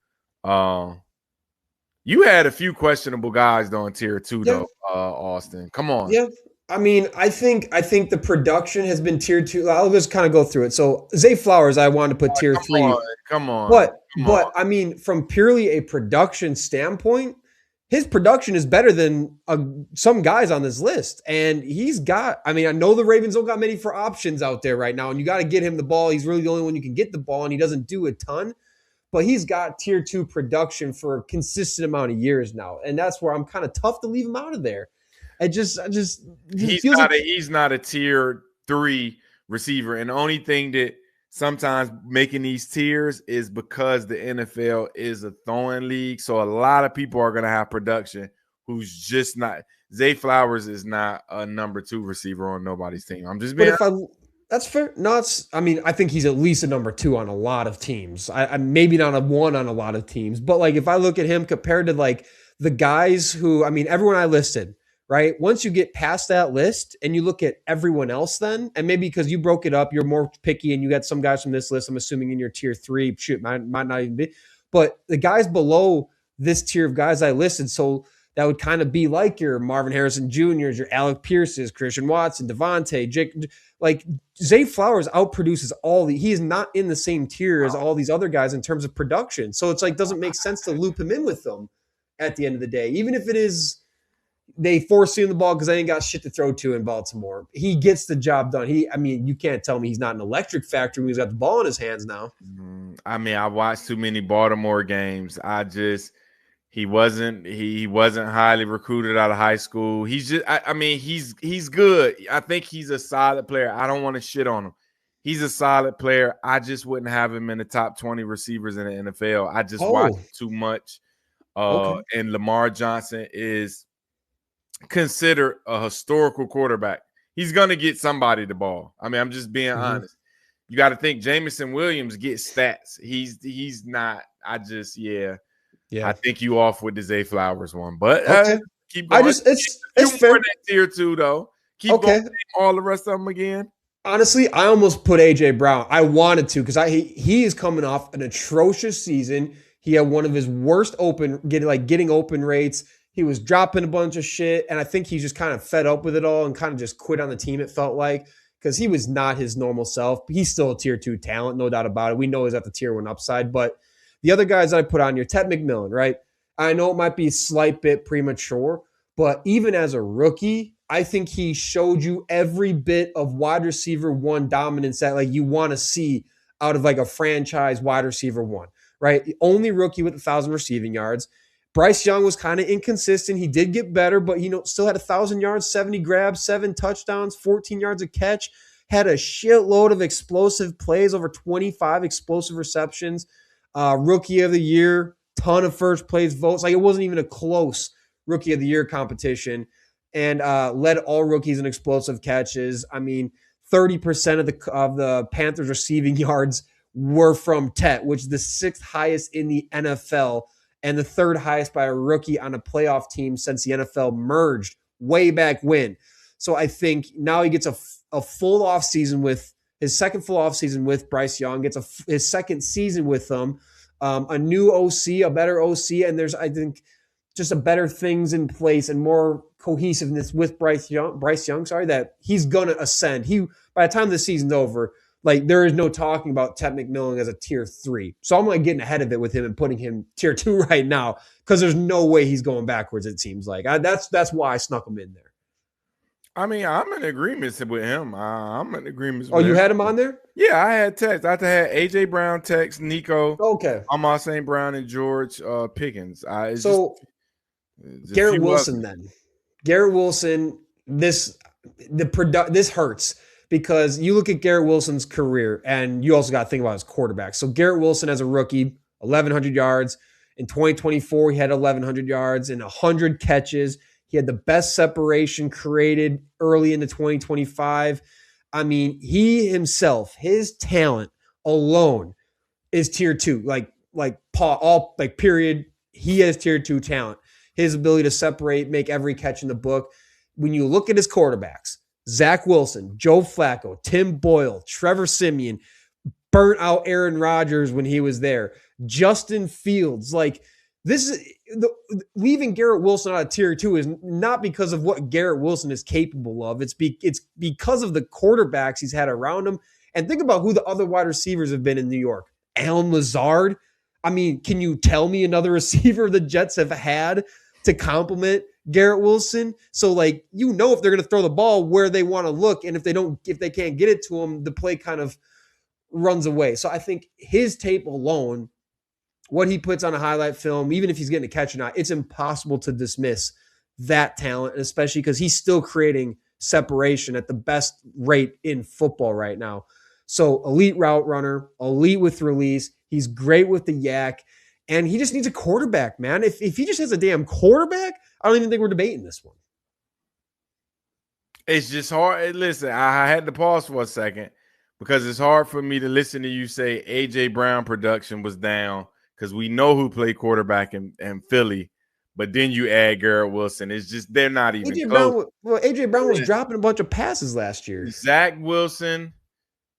You had a few questionable guys though in tier 2, though, Austin. Come on. Yeah. I mean, I think the production has been tier 2. I'll just kind of go through it. So Zay Flowers, I wanted to put tier 3. Come on. But I mean, from purely a production standpoint, his production is better than some guys on this list. And he's got, I mean, I know the Ravens don't got many for options out there right now, and you got to get him the ball. He's really the only one you can get the ball, and he doesn't do a ton, but he's got tier 2 production for a consistent amount of years now. And that's where I'm kind of tough to leave him out of there. He's not a tier 3 receiver. And the only thing that sometimes making these tiers is because the NFL is a throwing league. So a lot of people are going to have production who's just not. Zay Flowers is not a number 2 receiver on nobody's team. I'm just being. That's fair. No, I think he's at least a number 2 on a lot of teams. I maybe not a 1 on a lot of teams, but like if I look at him compared to like the guys who, I mean, everyone I listed, right? Once you get past that list and you look at everyone else then, and maybe because you broke it up, you're more picky and you got some guys from this list, I'm assuming in your tier 3, shoot, might not even be, but the guys below this tier of guys I listed, so that would kind of be like your Marvin Harrison Jr.'s, your Alec Pierce's, Christian Watson, Devontae, Jake, like Zay Flowers outproduces he is not in the same tier as all these other guys in terms of production. So it's like, doesn't make sense to loop him in with them at the end of the day, even if it is, they force him the ball because they ain't got shit to throw to in Baltimore. He gets the job done. You can't tell me he's not an electric factory when he's got the ball in his hands now. I mean, I watched too many Baltimore games. He wasn't highly recruited out of high school. He's just, he's good. I think he's a solid player. I don't want to shit on him. He's a solid player. I just wouldn't have him in the top 20 receivers in the NFL. I just watch too much. Okay. And Lamar Johnson is considered a historical quarterback. He's going to get somebody the ball. I mean, I'm just being honest. You got to think Jameson Williams gets stats. He's not. I think you off with the Zay Flowers one, but keep going. It's fair. That tier 2 though. Keep going. All the rest of them again. Honestly, I almost put AJ Brown. I wanted to because he is coming off an atrocious season. He had one of his worst getting open rates. He was dropping a bunch of shit, and I think he's just kind of fed up with it all and kind of just quit on the team, it felt like, because he was not his normal self. He's still a tier 2 talent, no doubt about it. We know he's at the tier 1 upside, but the other guys I put on here, Ted McMillan, right? I know it might be a slight bit premature, but even as a rookie, I think he showed you every bit of wide receiver 1 dominance that like you want to see out of like a franchise wide receiver 1, right? The only rookie with 1,000 receiving yards. Bryce Young was kind of inconsistent. He did get better, but still had 1,000 yards, 70 grabs, 7 touchdowns, 14 yards a catch, had a shitload of explosive plays, over 25 explosive receptions. Rookie of the year, ton of first place votes. Like it wasn't even a close rookie of the year competition, and led all rookies in explosive catches. I mean, 30% of the Panthers receiving yards were from Tet, which is the 6th highest in the NFL and the 3rd highest by a rookie on a playoff team since the NFL merged way back when. So I think now he gets a full off season with his second full off season with Bryce Young, gets his second season with them, a new OC, a better OC, and there's, I think, just a better things in place and more cohesiveness with Bryce Young, that he's going to ascend. By the time the season's over, like there is no talking about Ted McMillan as a tier 3. So I'm like getting ahead of it with him and putting him tier 2 right now because there's no way he's going backwards, it seems like. That's why I snuck him in there. I mean, I'm in agreement with him. I'm in agreement. Oh, you had him on there? Yeah, I had Tex. I had AJ Brown, Tex, Nico. Okay. Amon St. Brown and George Pickens. Garrett Wilson then. Garrett Wilson, this hurts because you look at Garrett Wilson's career and you also got to think about his quarterback. So Garrett Wilson as a rookie, 1,100 yards. In 2024, he had 1,100 yards and 100 catches. He had the best separation created early into 2025. I mean, he himself, his talent alone is tier 2. Period. He has tier 2 talent. His ability to separate, make every catch in the book. When you look at his quarterbacks, Zach Wilson, Joe Flacco, Tim Boyle, Trevor Siemian, burnt out Aaron Rodgers when he was there, Justin Fields, leaving Garrett Wilson out of tier 2 is not because of what Garrett Wilson is capable of. It's because of the quarterbacks he's had around him. And think about who the other wide receivers have been in New York. Allen Lazard. I mean, can you tell me another receiver the Jets have had to complement Garrett Wilson. So like, if they're going to throw the ball where they want to look, and if they can't get it to him, the play kind of runs away. So I think his tape alone, what he puts on a highlight film, even if he's getting a catch or not, it's impossible to dismiss that talent, especially because he's still creating separation at the best rate in football right now. So elite route runner, elite with release. He's great with the yak, and he just needs a quarterback, man. If he just has a damn quarterback, I don't even think we're debating this one. It's just hard. Listen, I had to pause for a second because it's hard for me to listen to you say A.J. Brown production was down because we know who played quarterback in Philly, but then you add Garrett Wilson. It's just they're not even close. A.J. Brown was dropping a bunch of passes last year. Zach Wilson,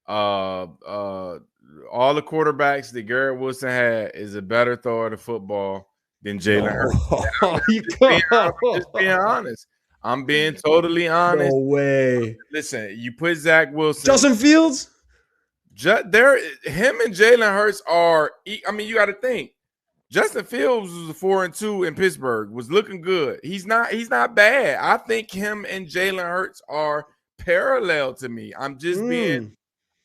all the quarterbacks that Garrett Wilson had is a better thrower of the football than Jalen Hurts. I'm just being honest. I'm being totally honest. No way. Listen, you put Zach Wilson, Justin Fields. Him and Jalen Hurts are. I mean, you got to think. Justin Fields was 4-2 in Pittsburgh. Was looking good. He's not bad. I think him and Jalen Hurts are parallel to me. I'm just being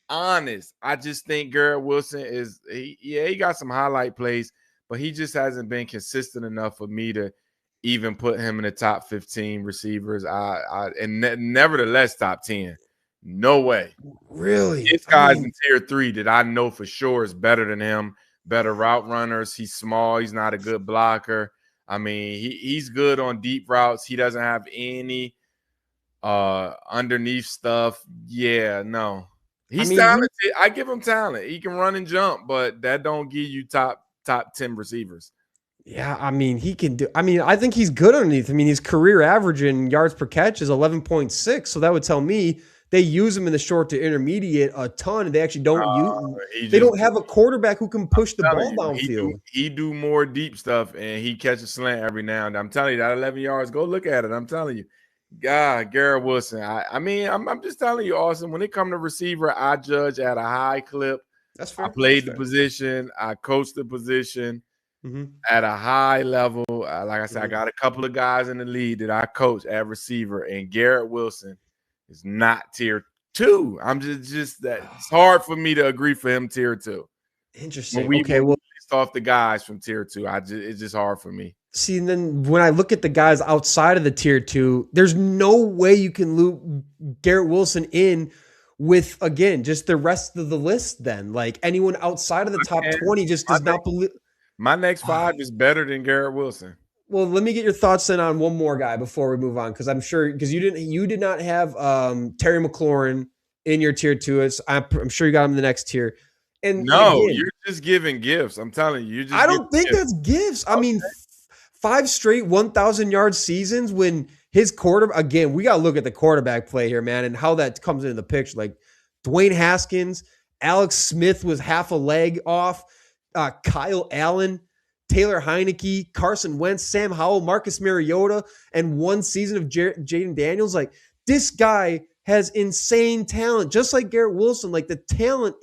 honest. I just think Garrett Wilson is. He got some highlight plays, but he just hasn't been consistent enough for me to even put him in the top 15 receivers. Nevertheless, top 10. No way. Really? This guy's in tier 3 that I know for sure is better than him. Better route runners. He's small. He's not a good blocker. I mean, he's good on deep routes. He doesn't have any underneath stuff. Yeah, no. He's talented. I give him talent. He can run and jump, but that don't give you top 10 receivers. Yeah, I mean, he can do. I mean, I think he's good underneath. I mean, his career average in yards per catch is 11.6. So that would tell me they use him in the short to intermediate a ton. They actually don't use. They don't have a quarterback who can push the ball downfield. He do more deep stuff, and he catches slant every now and then. I'm telling you, that 11 yards. Go look at it. I'm telling you, God, Garrett Wilson. I'm just telling you, Austin. When it comes to receiver, I judge at a high clip. That's fair. I played the position. I coached the position. At a high level. Like I said, I got a couple of guys in the league that I coach at receiver, and Garrett Wilson is not tier 2. I'm just that it's hard for me to agree for him tier 2. Interesting. When we list off the guys from tier 2, it's just hard for me. See, and then when I look at the guys outside of the tier 2, there's no way you can loop Garrett Wilson in with, again, just the rest of the list. Then, like, anyone outside of the top 20 just does not believe. My next 5 is better than Garrett Wilson. Well, let me get your thoughts then on one more guy before we move on, because I'm sure you did not have Terry McLaurin in your tier 2. I'm sure you got him in the next tier. And no, again, you're just giving gifts. I'm telling you, I don't think that's gifts. I mean, 5 straight 1,000-yard seasons when his quarterback. Again, we got to look at the quarterback play here, man, and how that comes into the picture. Like Dwayne Haskins, Alex Smith was half a leg off. Kyle Allen, Taylor Heineke, Carson Wentz, Sam Howell, Marcus Mariota, and one season of Jaden Daniels. Like, this guy has insane talent, just like Garrett Wilson. Like, the talent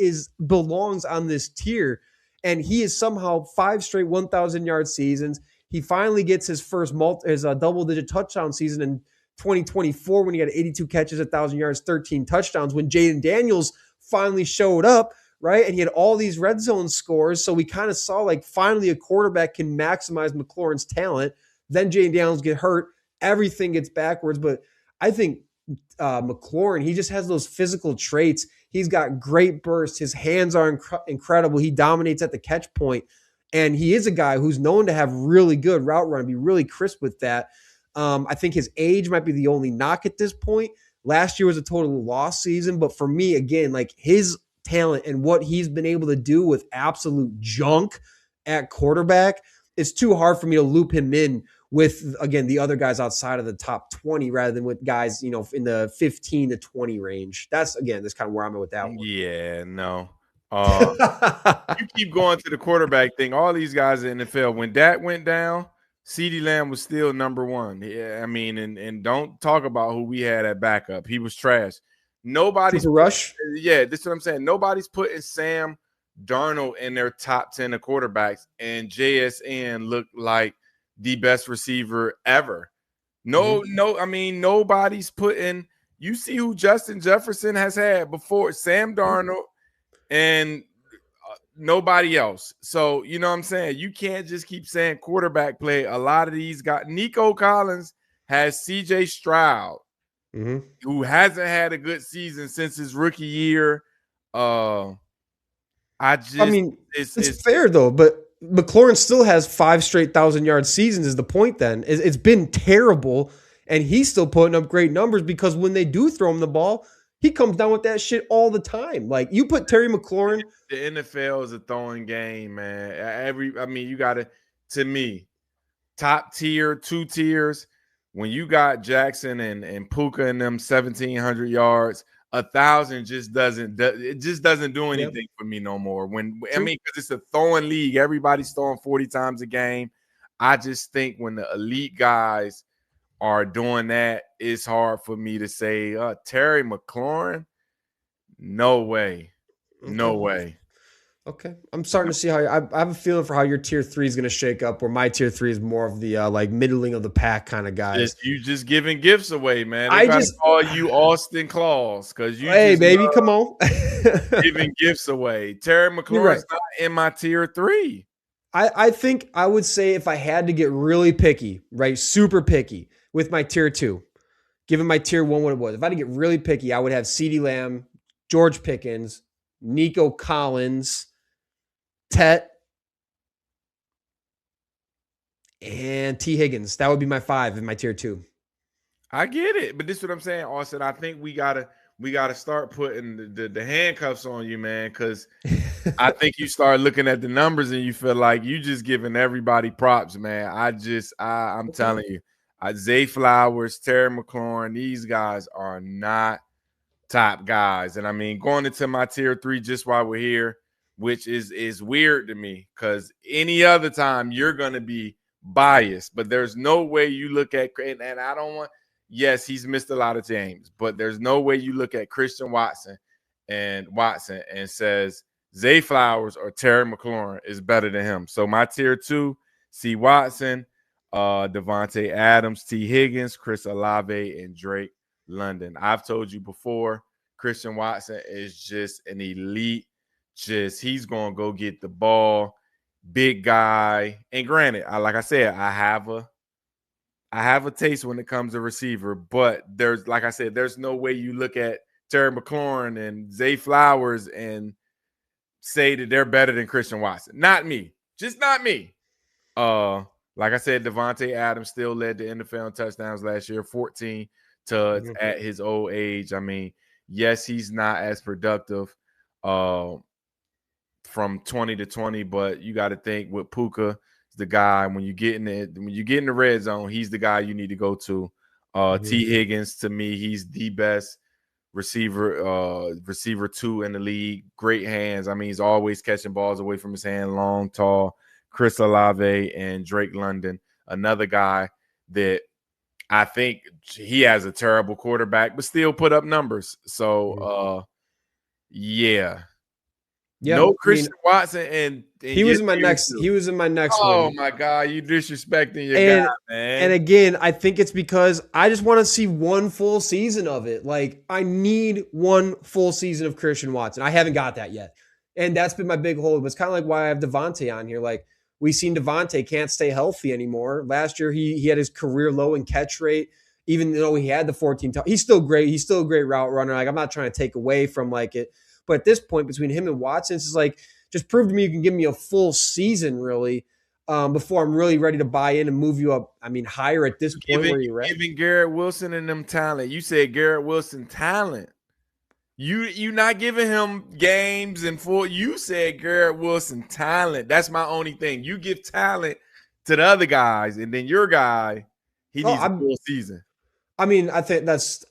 belongs on this tier, and he is somehow 5 straight 1,000-yard seasons. He finally gets his first double-digit touchdown season in 2024 when he had 82 catches, 1,000 yards, 13 touchdowns. When Jaden Daniels finally showed up, right? And he had all these red zone scores. So we kind of saw, like, finally a quarterback can maximize McLaurin's talent. Then Jaden Daniels get hurt. Everything gets backwards. But I think McLaurin, he just has those physical traits. He's got great bursts. His hands are incredible. He dominates at the catch point. And he is a guy who's known to have really good route run, be really crisp with that. I think his age might be the only knock at this point. Last year was a total lost season. But for me, again, like, his talent and what he's been able to do with absolute junk at quarterback, it's too hard for me to loop him in with, again, the other guys outside of the top 20 rather than with guys, in the 15 to 20 range. That's kind of where I'm at with that one. Yeah, no. You keep going to the quarterback thing. All these guys in the NFL, when that went down, CeeDee Lamb was still number 1. Yeah, I mean, and don't talk about who we had at backup. He was trash. Nobody's rush. Yeah, this is what I'm saying. Nobody's putting Sam Darnold in their top 10 of quarterbacks, and JSN looked like the best receiver ever. I mean, nobody's putting. You see who Justin Jefferson has had before, Sam Darnold, and nobody else. So, you know what I'm saying? You can't just keep saying quarterback play. A lot of these guys, Nico Collins has CJ Stroud, who hasn't had a good season since his rookie year. It's fair though, but McLaurin still has 5 straight 1,000-yard seasons is the point then. It's been terrible, and he's still putting up great numbers because when they do throw him the ball, he comes down with that shit all the time. Like, you put Terry McLaurin. The NFL is a throwing game, man. You got to me, top tier, 2 tiers. When you got Jackson and Puka in them 1,700 yards, 1,000 just doesn't do anything for me no more. Because it's a throwing league, everybody's throwing 40 times a game. I just think when the elite guys are doing that, it's hard for me to say Terry McLaurin. No way, no way. Okay, I'm starting to see how I have a feeling for how your tier 3 is going to shake up. Where my tier 3 is more of the like middling of the pack kind of guys. You just giving gifts away, man. I just call you Austin Claus because you. Hey, baby, come on, giving gifts away. Terry McLaurin's not in my tier 3. I think I would say if I had to get really picky, right, super picky with my tier 2, given my tier 1 what it was. If I had to get really picky, I would have CeeDee Lamb, George Pickens, Nico Collins, Tet, and T. Higgins. That would be my 5 in my tier 2. I get it, but this is what I'm saying, Austin. I think we gotta start putting the handcuffs on you, man, because I think you start looking at the numbers and you feel like you just giving everybody props, man. I'm telling you, Zay Flowers, Terry McLaurin, these guys are not top guys. And I mean, going into my tier 3 just while we're here, which is weird to me because any other time you're going to be biased, but there's no way you look at, and I don't want, yes, he's missed a lot of games, but there's no way you look at Christian Watson and says Zay Flowers or Terry McLaurin is better than him. So my tier 2, C. Watson, Devontae Adams, T. Higgins, Chris Olave, and Drake London. I've told you before, Christian Watson is just an elite. He's gonna go get the ball, big guy. And granted, like I said, I have a taste when it comes to receiver, but there's no way you look at Terry McLaurin and Zay Flowers and say that they're better than Christian Watson. Not me, just not me. Like I said, Devontae Adams still led the NFL in touchdowns last year, 14 tuds at his old age. I mean, yes, he's not as productive from 20 to 20, but you got to think with Puka, the guy when you get in the red zone, he's the guy you need to go to. T. Higgins, to me, he's the best receiver 2 in the league. Great hands. I mean, he's always catching balls away from his hand, long, tall. Chris Olave and Drake London, another guy that I think he has a terrible quarterback, but still put up numbers. So, yeah. No Christian Watson, and he was in my next. He was in my next one. Oh my God, you disrespecting your guy, man. And again, I think it's because I just want to see one full season of it. Like, I need one full season of Christian Watson. I haven't got that yet, and that's been my big hold. It's kind of like why I have Devontae on here. Like, we've seen Devontae can't stay healthy anymore. Last year, he had his career low in catch rate. Even though he had the 14, he's still great. He's still a great route runner. Like, I'm not trying to take away from like it. But at this point, between him and Watson, it's like, just prove to me you can give me a full season, really, before I'm really ready to buy in and move you up. I mean, higher at this point where you're at. Giving Garrett Wilson and them talent. You said Garrett Wilson talent. You not giving him games and full. You said Garrett Wilson talent. That's my only thing. You give talent to the other guys, and then your guy, he needs a full season. I mean, I think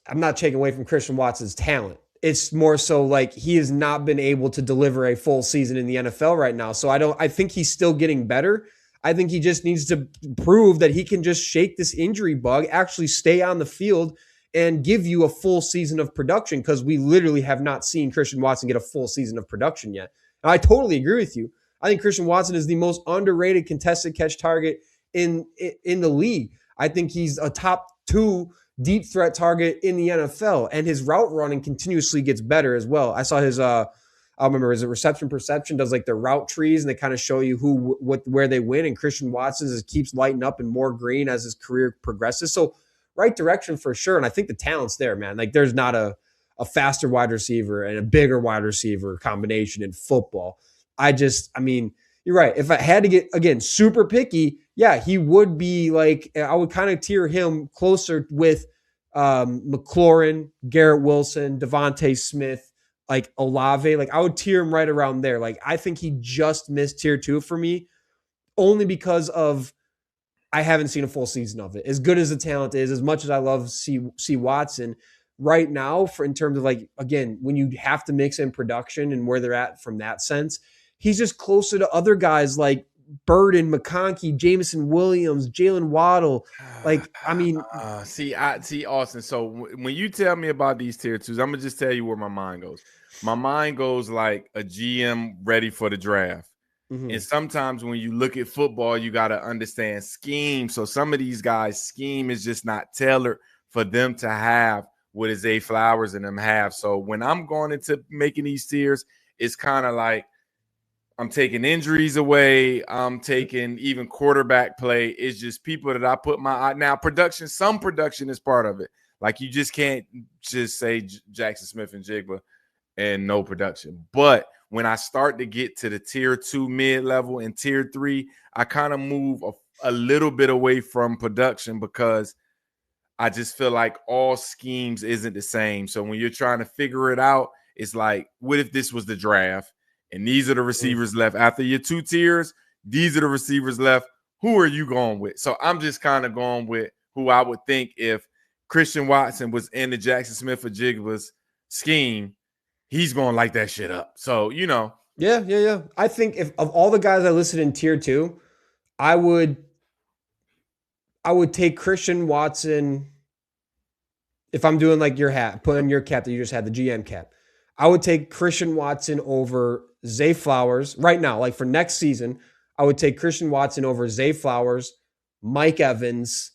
I'm not taking away from Christian Watson's talent. It's more so like he has not been able to deliver a full season in the NFL right now. So I think he's still getting better. I think he just needs to prove that he can just shake this injury bug, actually stay on the field and give you a full season of production, because we literally have not seen Christian Watson get a full season of production yet. And I totally agree with you. I think Christian Watson is the most underrated contested catch target in the league. I think he's a top 2 deep threat target in the NFL, and his route running continuously gets better as well. I saw his I don't remember, is it reception perception does like the route trees, and they kind of show you where they win, and Christian Watson just keeps lighting up and more green as his career progresses. So right direction for sure, and I think the talent's there, man. Like there's not a faster wide receiver and a bigger wide receiver combination in football. I mean, you're right. If I had to get, again, super picky, yeah, he would be like, I would kind of tier him closer with McLaurin, Garrett Wilson, Devontae Smith, like Olave. Like I would tier him right around there. Like I think he just missed tier 2 for me only because of I haven't seen a full season of it. As good as the talent is, as much as I love C Watson, right now, for in terms of like, again, when you have to mix in production and where they're at from that sense, he's just closer to other guys like Burden, McConkey, Jameson Williams, Jalen Waddle. Like, I mean, see, Austin. So when you tell me about these tier 2s, I'm gonna just tell you where my mind goes. My mind goes like a GM ready for the draft. Mm-hmm. And sometimes when you look at football, you got to understand scheme. So some of these guys' scheme is just not tailored for them to have what Zay Flowers and them have. So when I'm going into making these tiers, it's kind of like I'm taking injuries away. I'm taking even quarterback play. It's just people that I put my eye. Now, production, some production is part of it. Like you just can't just say Jackson Smith and Jigba and no production. But when I start to get to the tier 2 mid-level and tier 3, I kind of move a little bit away from production because I just feel like all schemes isn't the same. So when you're trying to figure it out, it's like, what if this was the draft and these are the receivers left? After your 2 tiers, these are the receivers left. Who are you going with? So I'm just kind of going with who I would think if Christian Watson was in the Jackson Smith or Jigba's scheme, he's going to light that shit up. So, you know. Yeah. I think if of all the guys I listed in tier 2, I would take Christian Watson. If I'm doing like your hat, put in your cap that you just had, the GM cap, I would take Christian Watson over Zay Flowers right now. Like for next season, I would take Christian Watson over Zay Flowers, Mike Evans,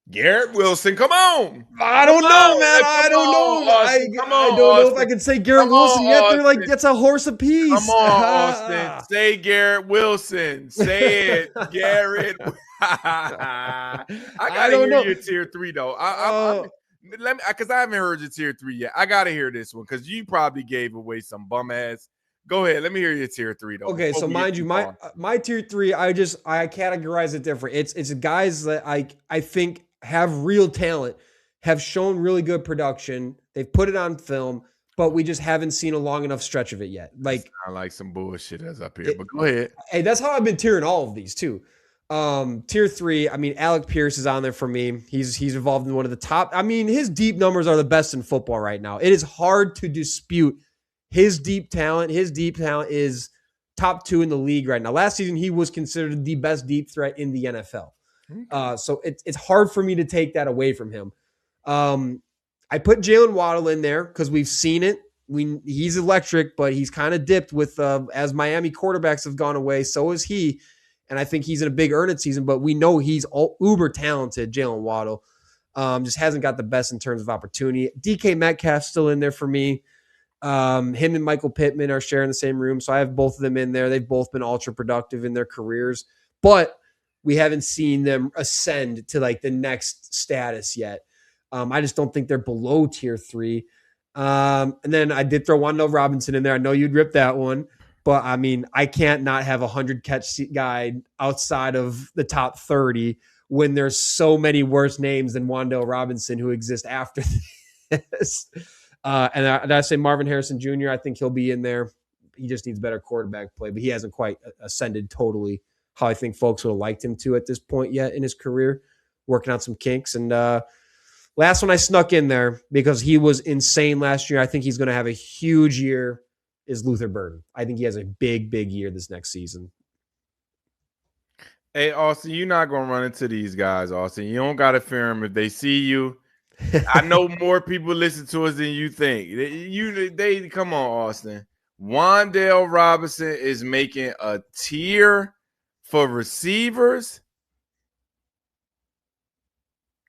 Garrett Wilson. Come on. I don't know, man. I don't know. I don't know if I can say Garrett Wilson yet. They're like, that's a horse apiece. Come on, Austin. Say Garrett Wilson. Say it, Garrett. I gotta hear your tier 3 though. Let me, because I haven't heard your tier 3 yet. I gotta hear this one because you probably gave away some bum ass. Go ahead. Let me hear your tier 3 though. Okay, so mind you, my tier 3, I categorize it different. It's guys that I think have real talent, have shown really good production. They've put it on film, but we just haven't seen a long enough stretch of it yet. Like I like some bullshit that's up here, but go ahead. Hey, that's how I've been tiering all of these too. Tier 3, I mean, Alec Pierce is on there for me. He's involved in one of the top. I mean, his deep numbers are the best in football right now. It is hard to dispute his deep talent. His deep talent is top 2 in the league right now. Last season, he was considered the best deep threat in the NFL. So it's hard for me to take that away from him. I put Jalen Waddle in there because we've seen it. He's electric, but he's kind of dipped with as Miami quarterbacks have gone away. So is he. And I think he's in a big earn it season, but we know he's uber talented, Jalen Waddle. Just hasn't got the best in terms of opportunity. DK Metcalf's still in there for me. Him and Michael Pittman are sharing the same room, so I have both of them in there. They've both been ultra productive in their careers, but we haven't seen them ascend to like the next status yet. I just don't think they're below tier 3. And then I did throw Wan'Dale Robinson in there. I know you'd rip that one. But, I mean, I can't not have a 100-catch guy outside of the top 30 when there's so many worse names than Wan'Dale Robinson who exist after this. And I say Marvin Harrison Jr., I think he'll be in there. He just needs better quarterback play, but he hasn't quite ascended totally how I think folks would have liked him to at this point yet in his career, working out some kinks. And last one I snuck in there because he was insane last year. I think he's going to have a huge year. Is Luther Burden. I think he has a big year this next season. Hey, Austin, you're not going to run into these guys, Austin. You don't got to fear them if they see you. I know more people listen to us than you think. They come on, Austin. Wan'Dale Robinson is making a tier For receivers,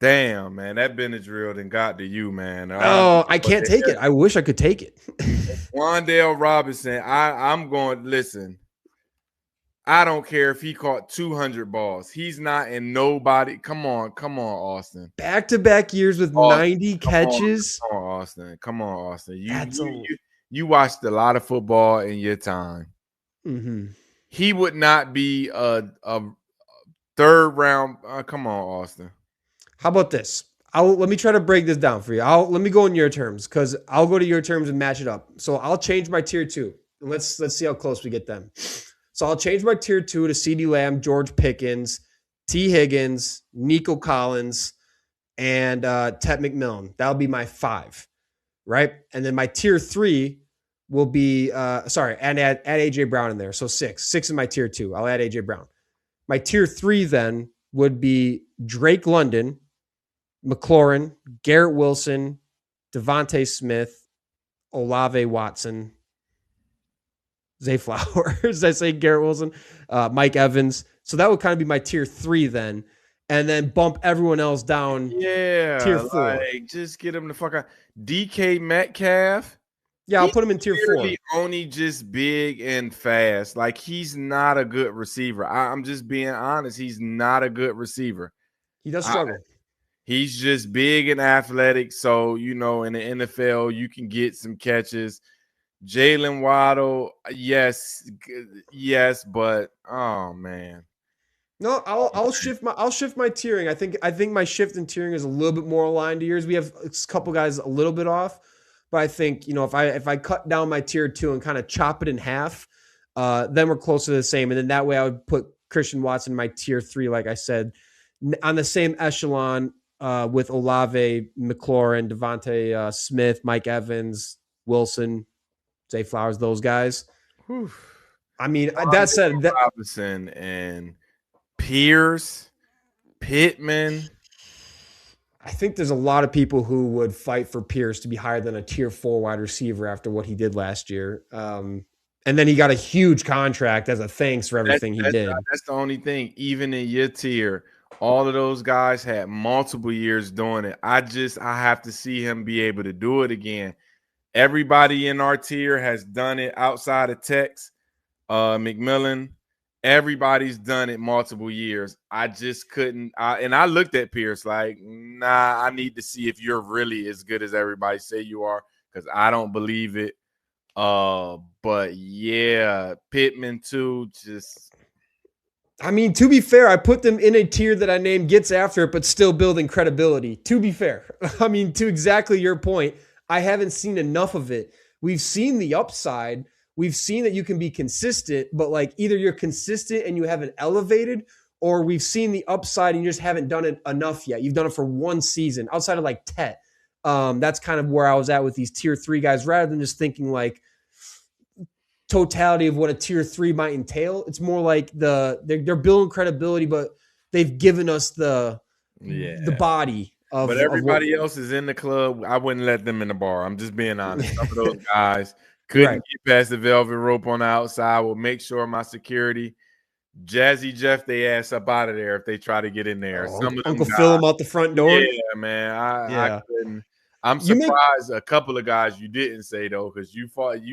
damn, man, that Benadryl done got to you, man. Oh, I can't take it. I wish I could take it. Wandale Robinson, I'm going, listen, I don't care if he caught 200 balls. He's not in nobody. Come on, Austin. Back-to-back years with Austin, 90 catches. Come on, Austin. Come on, Austin. You watched a lot of football in your time. Mm-hmm. He would not be a third round. Come on, Austin. How about this? Let me try to break this down for you. Let me go in your terms because I'll go to your terms and match it up. So I'll change my tier 2. Let's see how close we get them. So I'll change my tier 2 to CeeDee Lamb, George Pickens, T. Higgins, Nico Collins, and Ted McMillan. That'll be my 5, right? And then my tier 3 will be and add AJ Brown in there. So 6 in my tier 2. I'll add AJ Brown. My tier 3 then would be Drake London, McLaurin, Garrett Wilson, Devontae Smith, Olave Watson, Zay Flowers. I say Garrett Wilson, Mike Evans. So that would kind of be my tier 3 then. And then bump everyone else down. Yeah. Tier 4. Like, just get him the fuck out. DK Metcalf. Yeah, I'll put him in tier 4. Only just big and fast. Like, he's not a good receiver. I'm just being honest. He's not a good receiver. He does struggle. He's just big and athletic. So, in the NFL, you can get some catches. Jalen Waddle, yes, but oh man. No, I'll shift my tiering. I think my shift in tiering is a little bit more aligned to yours. We have a couple guys a little bit off, but I think if I cut down my tier 2 and kind of chop it in half, then we're closer to the same. And then that way I would put Christian Watson in my tier 3, like I said, on the same echelon with Olave, McLaurin, Devontae Smith, Mike Evans, Wilson, Zay Flowers, those guys. Whew. I mean, that said, Robinson and Pierce, Pittman. I think there's a lot of people who would fight for Pierce to be higher than a tier 4 wide receiver after what he did last year. And then he got a huge contract as a thanks for everything he did. That's the only thing. Even in your tier, all of those guys had multiple years doing it. I have to see him be able to do it again. Everybody in our tier has done it outside of Tex, McMillan. Everybody's done it multiple years. I just couldn't. And I looked at Pierce like, nah, I need to see if you're really as good as everybody say you are, because I don't believe it. But yeah, Pittman too. I mean, to be fair, I put them in a tier that I named gets after it, but still building credibility. To be fair, I mean, to exactly your point. I haven't seen enough of it. We've seen the upside. We've seen that you can be consistent, but like either you're consistent and you haven't elevated, or we've seen the upside and you just haven't done it enough yet. You've done it for one season outside of like Tet. That's kind of where I was at with these tier 3 guys, rather than just thinking like totality of what a tier 3 might entail. It's more like they're building credibility, but they've given us the body. But everybody else is in the club. I wouldn't let them in the bar. I'm just being honest. Some of those guys couldn't get past the velvet rope on the outside. Will make sure my security, Jazzy Jeff, they ass up out of there if they try to get in there. Some of Uncle Phil them out the front door. Yeah, man. I couldn't. I'm surprised a couple of guys you didn't say though, because you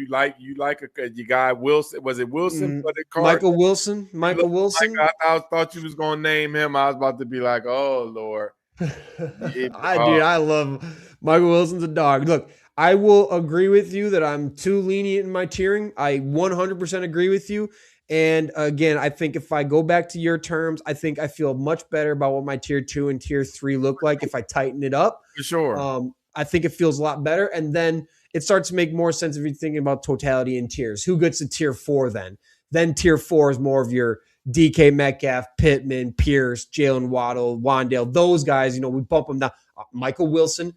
like your guy Wilson. Was it Wilson for the card? Michael Wilson. I thought you was gonna name him. I was about to be like, oh Lord. Dude, I love Michael Wilson's a dog. Look, I will agree with you that I'm too lenient in my tiering. I 100% agree with you. And again, I think if I go back to your terms, I think I feel much better about what my tier 2 and tier 3 look like if I tighten it up. For sure. I think it feels a lot better. And then it starts to make more sense if you're thinking about totality in tiers. Who gets to tier 4 then? Then tier 4 is more of your DK Metcalf, Pittman, Pierce, Jalen Waddle, Wandale, those guys, we bump them down. Michael Wilson,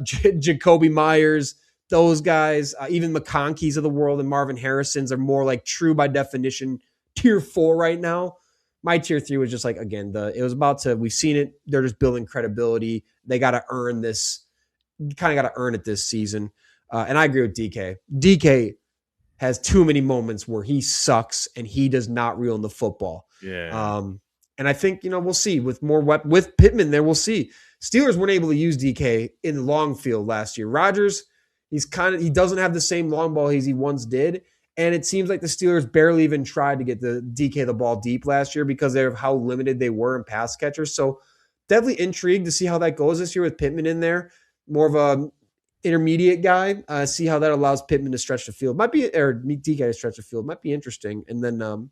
Jacoby Myers, those guys, even McConkey's of the world and Marvin Harrison's are more like true by definition tier 4 right now. My tier 3 was just like, again, we've seen it. They're just building credibility. They got to earn this. You kind of got to earn it this season. And I agree with DK. DK has too many moments where he sucks and he does not reel in the football. Yeah. And I think, we'll see with more with Pittman there, we'll see. Steelers weren't able to use DK in the long field last year. Rodgers, he doesn't have the same long ball as he once did. And it seems like the Steelers barely even tried to get the DK the ball deep last year because of how limited they were in pass catchers. So definitely intrigued to see how that goes this year with Pittman in there. More of a intermediate guy. See how that allows Pittman to stretch the field. Might be, or DK to stretch the field. Might be interesting. And then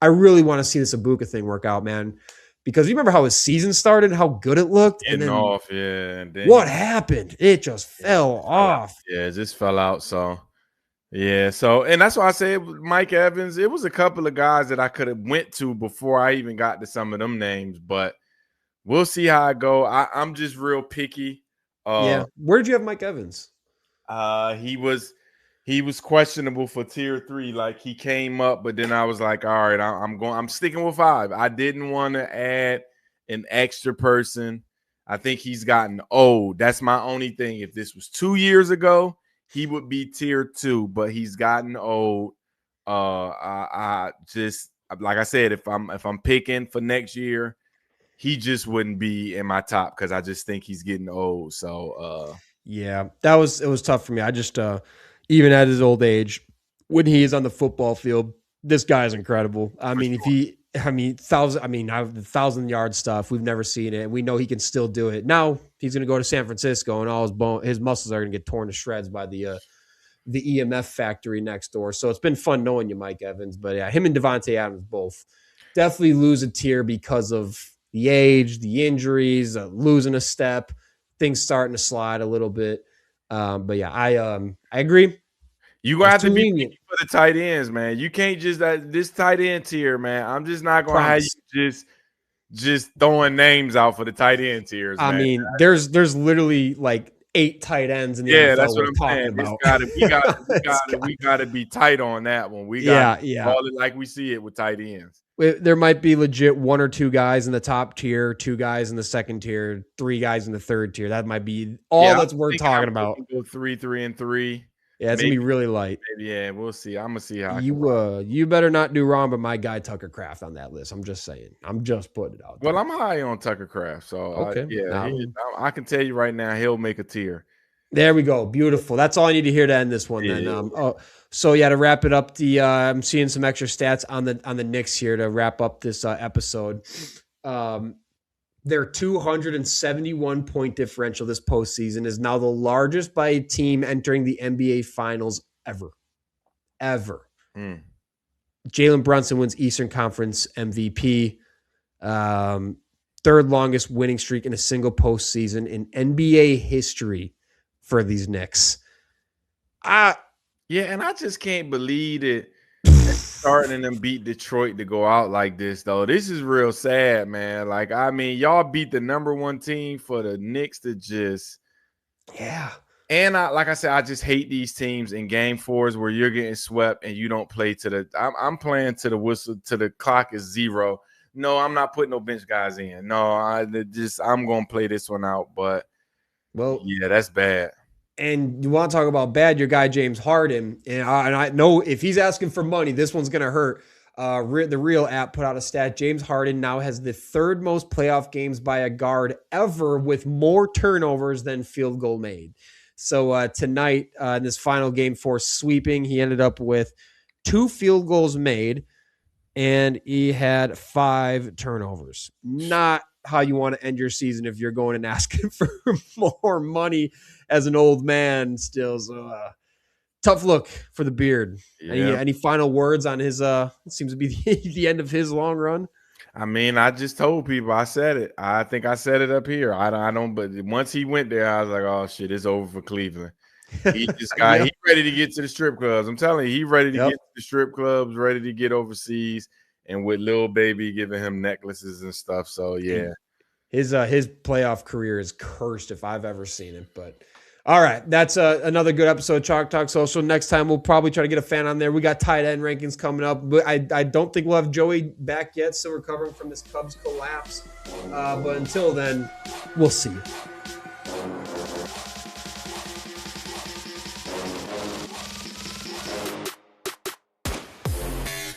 I really want to see this Ibuka thing work out, man. Because you remember how his season started, how good it looked, Getting and then off, yeah. And then what happened? It just fell off. Yeah, it just fell out. So yeah, and that's why I said Mike Evans. It was a couple of guys that I could have went to before I even got to some of them names, but we'll see how I go. I'm just real picky. Yeah, where did you have Mike Evans? He was questionable for tier 3. Like he came up, but then I was like, all right, I'm sticking with 5. I didn't want to add an extra person. I think he's gotten old. That's my only thing. If this was 2 years ago, he would be tier 2, but he's gotten old. I just, like I said, if I'm picking for next year, he just wouldn't be in my top because I just think he's getting old. So yeah, it was tough for me. I just even at his old age, when he is on the football field, this guy is incredible. I mean, the 1,000-yard stuff, we've never seen it. We know he can still do it. Now he's going to go to San Francisco, and all his muscles are going to get torn to shreds by the EMF factory next door. So it's been fun knowing you, Mike Evans. But yeah, him and Devontae Adams both definitely lose a tier because of the age, the injuries, losing a step, things starting to slide a little bit. But yeah, I agree. You gonna have to be lenient for the tight ends, man. You can't just this tight end tier, man. I'm just not gonna have you just throwing names out for the tight end tiers. I mean, there's literally like 8 tight ends in the NFL. That's what I'm talking about. We gotta be tight on that one. We got call it like we see it with tight ends. There might be legit 1 or 2 guys in the top tier, 2 guys in the second tier, 3 guys in the third tier. That might be all that's worth talking about. Go 3 and 3. Yeah, it's gonna be really light. Yeah, we'll see. I'm gonna see how you better not do wrong, but my guy Tucker Kraft on that list. I'm just saying. I'm just putting it out there. Well, I'm high on Tucker Kraft, so okay. I can tell you right now he'll make a tier. There we go. Beautiful. That's all I need to hear to end this one. Then. So yeah, to wrap it up, I'm seeing some extra stats on the Knicks here to wrap up this episode. Their 271 point differential this postseason is now the largest by a team entering the NBA Finals ever. Jalen Brunson wins Eastern Conference MVP. Third longest winning streak in a single postseason in NBA history for these Knicks. And I just can't believe it. Starting them beat Detroit to go out like this, though. This is real sad, man. Like, I mean, y'all beat the number 1 team for the Knicks to just And like I said, I just hate these teams in game 4s where you're getting swept and you don't play to the. I'm playing to the whistle to the clock is 0. No, I'm not putting no bench guys in. No, I'm gonna play this one out. But yeah, that's bad. And you want to talk about bad, your guy James Harden, and I know if he's asking for money, this one's going to hurt. The Real app put out a stat. James Harden now has the 3rd most playoff games by a guard ever with more turnovers than field goal made. So tonight, in this final game 4 sweeping, he ended up with 2 field goals made, and he had 5 turnovers. Not how you want to end your season if you're going and asking for more money as an old man still. So tough look for the beard. Any final words on his seems to be the end of his long run? I mean, I just told people, I said it. I think I said it up here. I don't, but once he went there, I was like, oh shit, it's over for Cleveland. He just got he ready to get to the strip clubs. I'm telling you, he ready to get to the strip clubs, ready to get overseas, and with Lil Baby giving him necklaces and stuff. So yeah. His playoff career is cursed if I've ever seen it. But all right, that's another good episode of Chalk Talk Social. Next time we'll probably try to get a fan on there. We got tight end rankings coming up, but I don't think we'll have Joey back yet. Still recovering from this Cubs collapse. But until then, we'll see you.